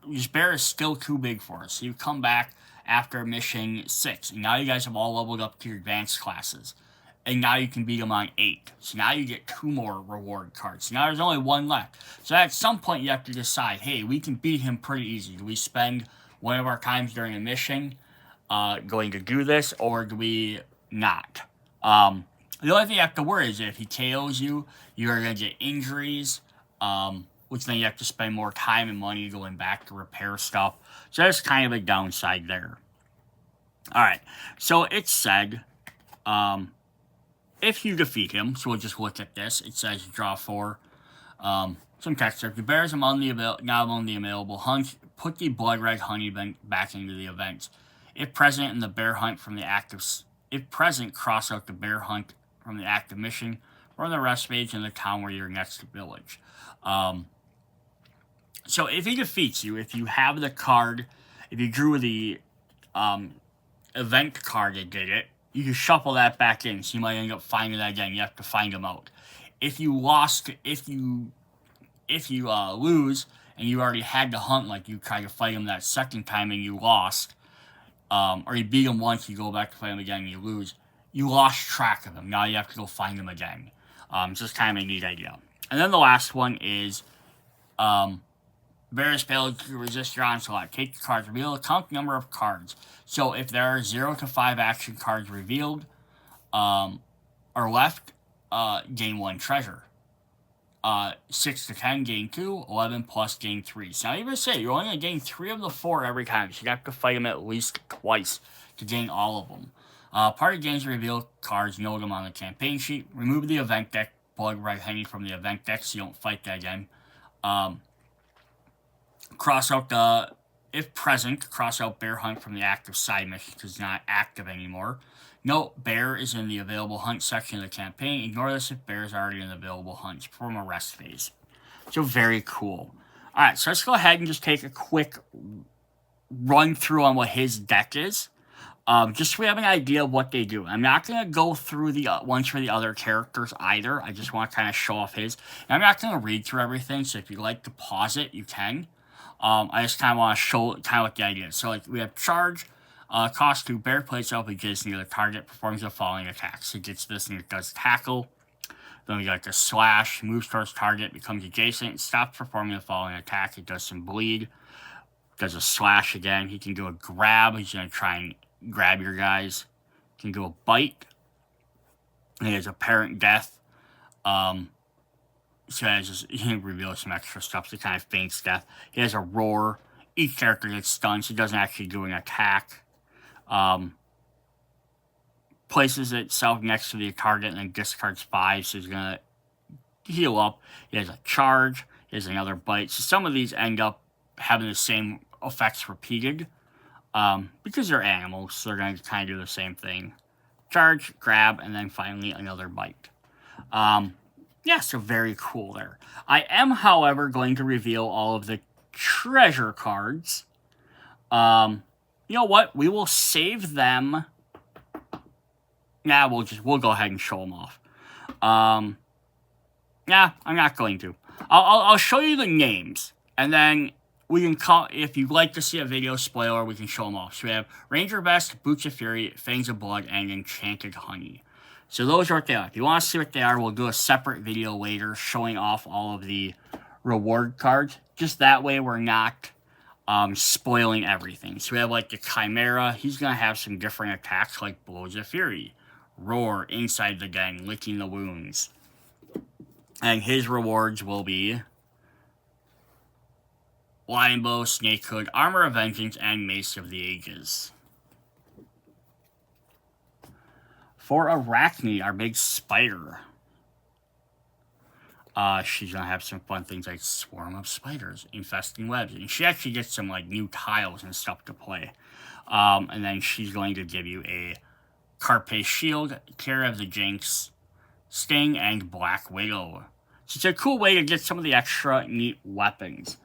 this bear is still too big for us. So you come back after mission 6, and now you guys have all leveled up to your advanced classes. And now you can beat him on 8. So now you get 2 more reward cards. So now there's only 1 left. So at some point you have to decide, hey, we can beat him pretty easy. Do we spend one of our times during a mission going to do this, or do we not? The only thing you have to worry is that if he KOs you, you're going to get injuries, which then you have to spend more time and money going back to repair stuff. So that's kind of a downside there. Alright, so it said, if you defeat him, so we'll just look at this, it says draw 4, some text there. If the bear is not among the available hunts, put the blood red honey event back into the event. If present in the bear hunt from the active, if present, cross out the bear hunt from the active mission, or on the rest page in the town where you're next to village. So if he defeats you, if you have the card, if you drew the event card that did it, you can shuffle that back in, so you might end up finding that again. You have to find them out. If you lose, and you already had to hunt, you tried to fight him that second time and you lost, or you beat him once, you go back to fight him again and you lose, you lost track of him. Now you have to go find him again. Just kind of a neat idea. And then the last one is, bears failed to resist your onslaught. Take the cards revealed. Count the number of cards. So if there are 0 to 5 action cards revealed, or left, gain 1 treasure. 6 to 10, gain 2. 11 plus, gain 3. So now you say you're only going to gain 3 of the 4 every time. So you have to fight them at least twice to gain all of them. Party gains reveal cards, note them on the campaign sheet. Remove the event deck, blood red honey from the event deck so you don't fight that again. Cross out if present, cross out bear hunt from the active side mission because it's not active anymore. Note, bear is in the available hunt section of the campaign. Ignore this if bear is already in the available hunts. Perform a rest phase. So very cool. Alright, so let's go ahead and just take a quick run through on what his deck is. Just so we have an idea of what they do. I'm not going to go through the ones for the other characters either. I just want to kind of show off his. And I'm not going to read through everything, so if you'd like to pause it, you can. I just kind of want to show kind of what the idea is. So, like, we have charge, cost 2, bear plays up against near the target, performs the following attacks. It gets this and it does tackle. Then we got the slash, moves towards target, becomes adjacent, stops performing the following attack. It does some bleed. Does a slash again. He can do a grab. He's going to try and grab your guys. Can do a bite. He has apparent death. So he can reveal some extra stuff to kind of feigns death. He has a roar. Each character gets stunned, so he doesn't actually do an attack. Places itself next to the target and then discards 5, so he's going to heal up. He has a charge. He has another bite. So some of these end up having the same effects repeated. Because they're animals, so they're going to kind of do the same thing. Charge, grab, and then finally another bite. Yeah, so very cool there. I am, however, going to reveal all of the treasure cards. You know what? We will save them. Nah, we'll go ahead and show them off. Nah, I'm not going to. I'll show you the names, and then we can call, if you'd like to see a video spoiler, we can show them off. So we have Ranger Vest, Boots of Fury, Fangs of Blood, and Enchanted Honey. So those are what they are. If you want to see what they are, we'll do a separate video later showing off all of the reward cards. Just that way we're not spoiling everything. So we have like the Chimera. He's going to have some different attacks like Blows of Fury, Roar, Inside the Den, Licking the Wounds. And his rewards will be Lion Bow, Snake Hood, Armor of Vengeance, and Mace of the Ages. For Arachne, our big spider, she's going to have some fun things like Swarm of Spiders, Infesting Webs, and she actually gets some like new tiles and stuff to play. And then she's going to give you a Carpe Shield, Care of the Jinx, Sting, and Black Widow. So it's a cool way to get some of the extra neat weapons.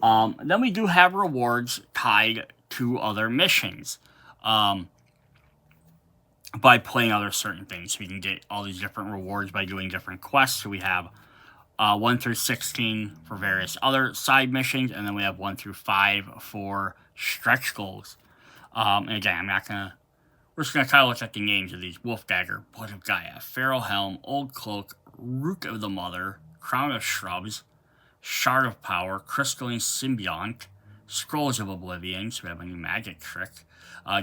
Then we do have rewards tied to other missions. By playing other certain things. We can get all these different rewards by doing different quests. So we have 1 through 16 for various other side missions, and then we have 1 through 5 for stretch goals. And again, we're just going to kind of look at the names of these. Wolf Dagger, Blood of Gaia, Feral Helm, Old Cloak, Root of the Mother, Crown of Shrubs, Shard of Power, Crystalline Symbiont, Scrolls of Oblivion, so we have a new magic trick,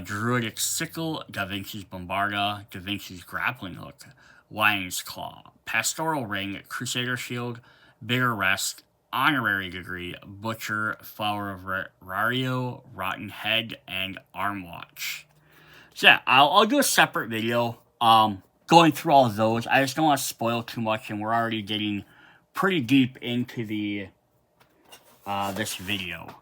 Druidic Sickle, Da Vinci's Bombarda, Da Vinci's Grappling Hook, Lion's Claw, Pastoral Ring, Crusader Shield, Bitter Rest, Honorary Degree, Butcher, Flower of Rario, Rotten Head, and Arm Watch. So yeah, I'll do a separate video going through all of those. I just don't want to spoil too much, and we're already getting pretty deep into the this video.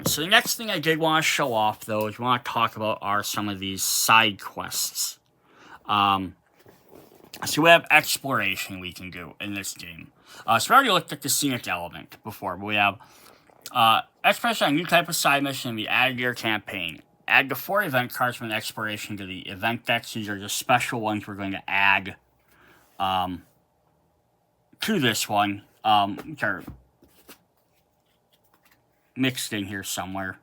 So the next thing I did want to show off, though, is we want to talk about are some of these side quests. So we have exploration we can do in this game. So we already looked at the scenic element before, but we have exploration on a new type of side mission to be added to your campaign. Add the 4 event cards from the exploration to the event decks. These are just special ones we're going to add to this one, which are mixed in here somewhere.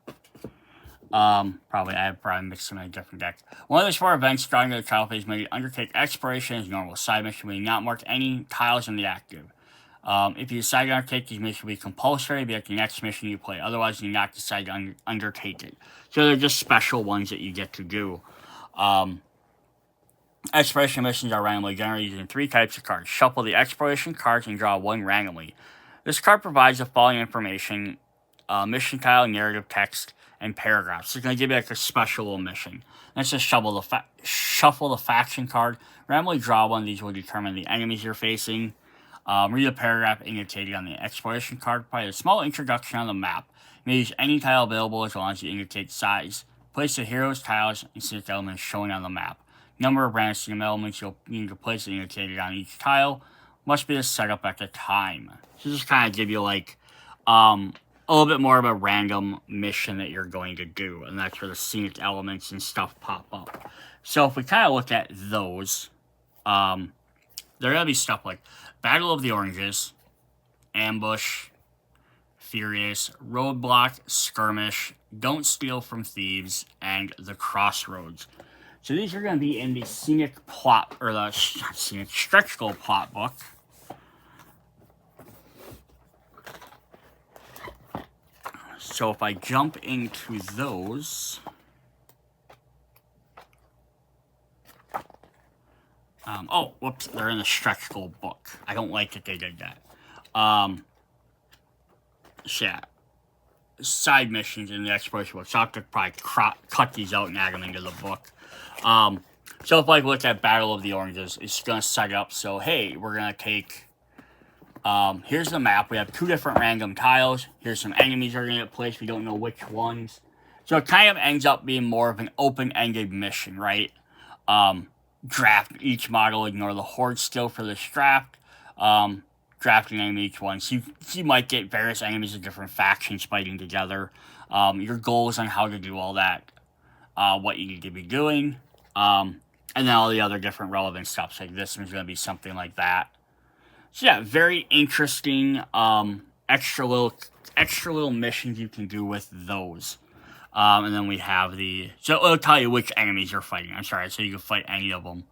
I probably mixed them in a different deck. One of those 4 events starting the trial phase may undertake exploration as normal. Side mission may not mark any tiles in the active. If you decide to undertake these missions, will be compulsory, be at the next mission you play. Otherwise, you do not decide to undertake it. So they're just special ones that you get to do. Exploration missions are randomly generated using 3 types of cards. Shuffle the exploration cards and draw 1 randomly. This card provides the following information: mission tile, narrative text, and paragraphs. So it's going to give you like a special little mission. Let's just shuffle the faction card. Randomly draw 1. These will determine the enemies you're facing. Read the paragraph indicated on the exploration card. Provide a small introduction on the map. You may use any tile available as long as you indicate size. Place the hero's tiles and scenic elements shown on the map. Number of random scenic elements you'll need to place indicated on each tile must be the setup at the time. So just kind of give you like a little bit more of a random mission that you're going to do, and that's where the scenic elements and stuff pop up. So if we kind of look at those, there are gonna be stuff like Battle of the Oranges, Ambush, Furious, Roadblock, Skirmish, Don't Steal from Thieves, and The Crossroads. So these are going to be in the scenic plot, or the scenic stretch goal plot book. So if I jump into those, oh, whoops, they're in the stretch goal book. I don't like that they did that. Yeah, side missions in the exploration book. So I have to probably cut these out and add them into the book. So if I look at Battle of the Oranges, it's going to set up. So, hey, we're going to take, here's the map. We have 2 different random tiles. Here's some enemies that are going to get placed. We don't know which ones. So it kind of ends up being more of an open-ended mission, right? Draft each model, ignore the horde skill for this draft. Drafting enemy each one. So you might get various enemies of different factions fighting together. Your goals on how to do all that. What you need to be doing. And then all the other different relevant stuff. So this one's going to be something like that. So yeah, very interesting extra little missions you can do with those. And then we have so it'll tell you which enemies you're fighting. I'm sorry, so you can fight any of them.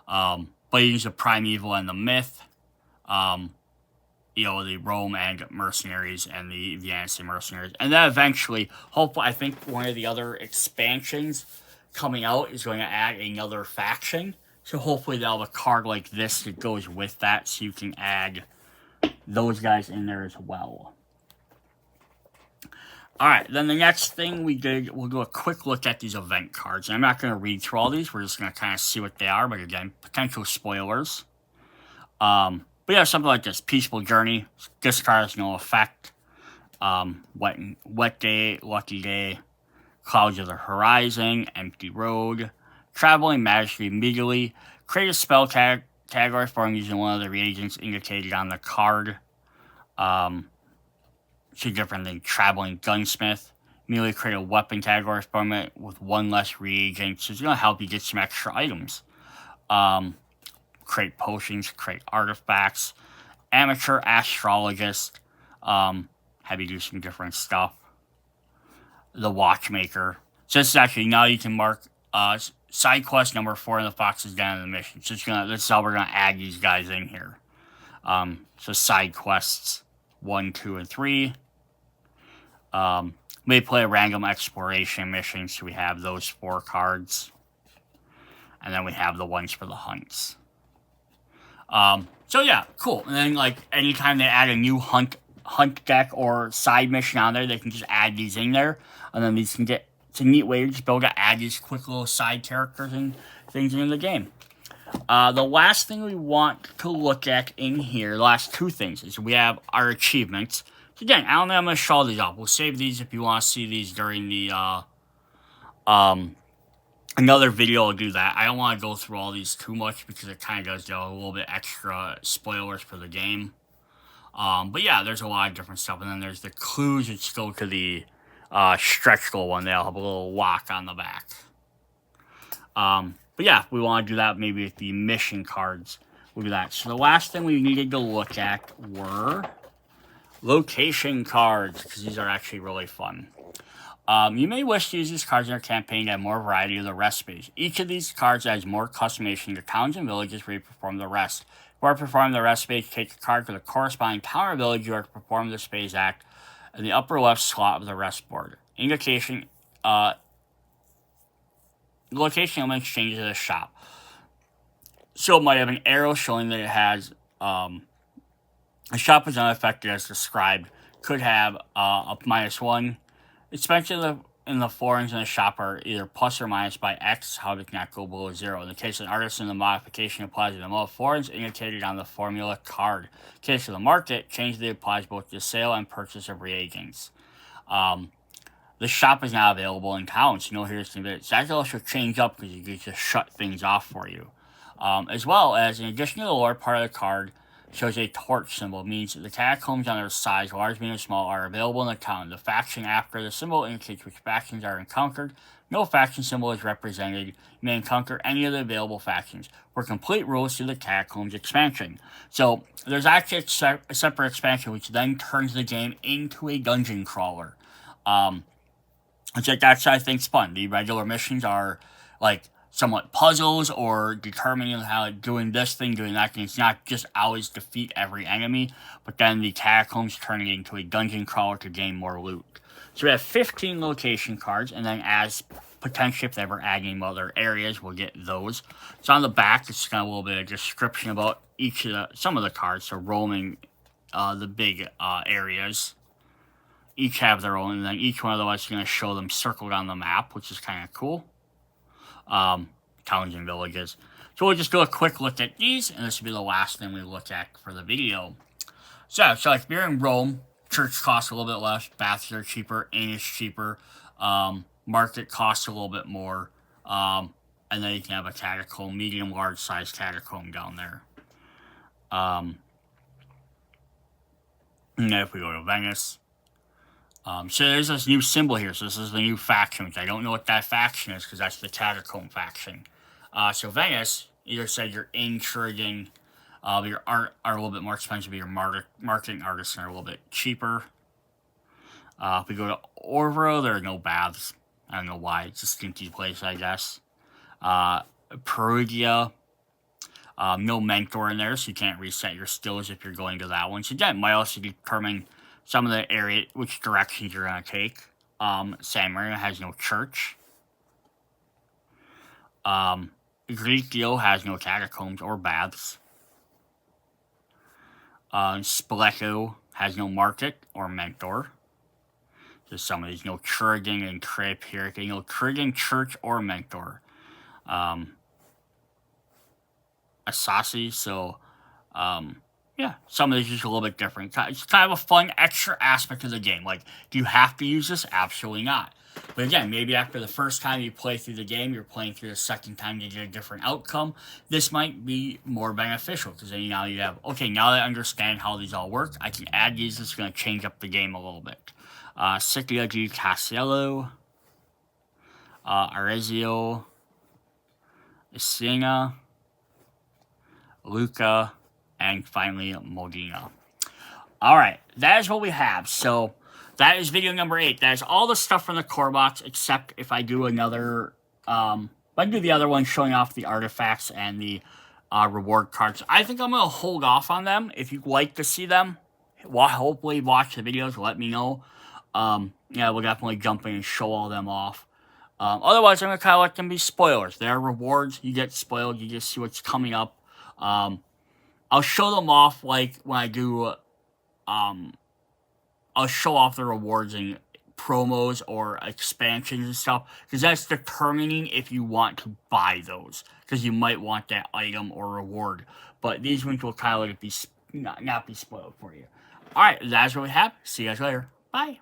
But you use the Primeval and the Myth. The Rome and Mercenaries and the Vienna Mercenaries. And then eventually, hopefully, I think one of the other expansions coming out is going to add another faction. So hopefully they'll have a card like this that goes with that, so you can add those guys in there as well. Alright, then the next thing we'll do a quick look at these event cards. And I'm not going to read through all these, we're just going to kind of see what they are, but again, potential spoilers. But yeah, something like this. Peaceful Journey. This card has no effect. Wet Day, Lucky Day, Clouds of the Horizon, Empty Road, Traveling Magically Immediately. Create a spell category form using one of the reagents indicated on the card. Two different things. Traveling Gunsmith. Immediately create a weapon category form with 1 less reagent. So it's going to help you get some extra items. Create potions, create artifacts. Amateur Astrologist. Have you do some different stuff. The Watchmaker. So this is actually, now you can mark side quest number 4 in the Fox's Den of the mission. So this is how we're going to add these guys in here. So side quests 1, 2, and 3. May play a random exploration mission, so we have those 4 cards. And then we have the ones for the hunts. So yeah, cool. And then like anytime they add a new hunt deck or side mission on there, they can just add these in there. And then these can get, it's a neat way to just be able to add these quick little side characters and things in the game. The last thing we want to look at in here, the last 2 things, is we have our achievements. So again, I don't think I'm going to show these off. We'll save these if you want to see these during the, another video will do that. I don't want to go through all these too much because it kind of does a little bit extra spoilers for the game. But yeah, there's a lot of different stuff. And then there's the clues which go to the stretch goal one. They'll have a little lock on the back. But yeah, if we want to do that maybe with the mission cards, we'll do that. So the last thing we needed to look at were location cards, because these are actually really fun. You may wish to use these cards in your campaign to have more variety of the rest phase. Each of these cards adds more customization to towns and villages where you perform the rest. If you are performing the rest phase, take a card for the corresponding town or village you are to perform this phase act in the upper left slot of the rest board. Indication, the location element changes to the shop. So it might have an arrow showing that it has, a shop is unaffected as described. Could have a -1. Expenses in the foreigns in the shop are either plus or minus by X, how it cannot go below 0. In the case of an artisan, the modification applies to the amount of foreigns indicated on the formula card. In the case of the market, change that applies both to sale and purchase of reagents. The shop is not available in town, so no here's to it. So that can also change up because you can just shut things off for you. As well as, in addition to the lower part of the card, shows a torch symbol. It means the catacombs on their sides, large, medium, small, are available in the town. The faction after the symbol indicates which factions are encountered. No faction symbol is represented. You may encounter any of the available factions. For complete rules to the Catacombs expansion. So, there's actually a separate expansion which then turns the game into a dungeon crawler. Which that's, I think, fun. The regular missions are, like, somewhat puzzles or determining how doing this thing, doing that thing. It's not just always defeat every enemy, but then the Catacombs turn it into a dungeon crawler to gain more loot. So we have 15 location cards, and then as potentially if they ever add any other areas, we'll get those. So on the back, it's got a little bit of description about some of the cards. So roaming the big areas. Each have their own, and then each one of those is going to show them circled on the map, which is kind of cool. Towns and villages. So we'll just do a quick look at these, and this will be the last thing we look at for the video. So like if you're in Rome, church costs a little bit less, baths are cheaper, inn is cheaper, market costs a little bit more, and then you can have a catacomb, medium, large size catacomb down there. And then if we go to Venice, so there's this new symbol here. So this is the new faction, which I don't know what that faction is because that's the catacomb faction. So Venice, either said your intriguing, your art are a little bit more expensive, but your marketing artists are a little bit cheaper. If we go to Orvro, there are no baths. I don't know why. It's a stinky place, I guess. Perugia, no mentor in there, so you can't reset your skills if you're going to that one. So again, might also determine some of the area, which directions you're going to take. San Marino has no church. Greekio has no catacombs or baths. Spoleto has no market or mentor. There's some of these, no Kurgan and Krapirka, no Kurgan church or mentor. Asasi, so, yeah, some of these are just a little bit different. It's kind of a fun extra aspect of the game. Like, do you have to use this? Absolutely not. But again, maybe after the first time you play through the game, you're playing through the second time to get a different outcome. This might be more beneficial because then now you have, okay, now that I understand how these all work, I can add these. It's going to change up the game a little bit. Ciclia di Castello, Arezzo, Siena, Luca, and finally Modena. Alright, that is what we have. So, that is video number 8. That is all the stuff from the core box, except if I do another, if I do the other one showing off the artifacts and the reward cards. I think I'm going to hold off on them. If you'd like to see them, hopefully watch the videos, let me know. Yeah, we'll definitely jump in and show all them off. Otherwise, I'm going to kind of let them be spoilers. They are rewards. You get spoiled. You just see what's coming up. I'll show them off, like, when I do, I'll show off the rewards and promos or expansions and stuff, because that's determining if you want to buy those, because you might want that item or reward. But these ones will kind of let it be not be spoiled for you. Alright, that's what we have. See you guys later. Bye.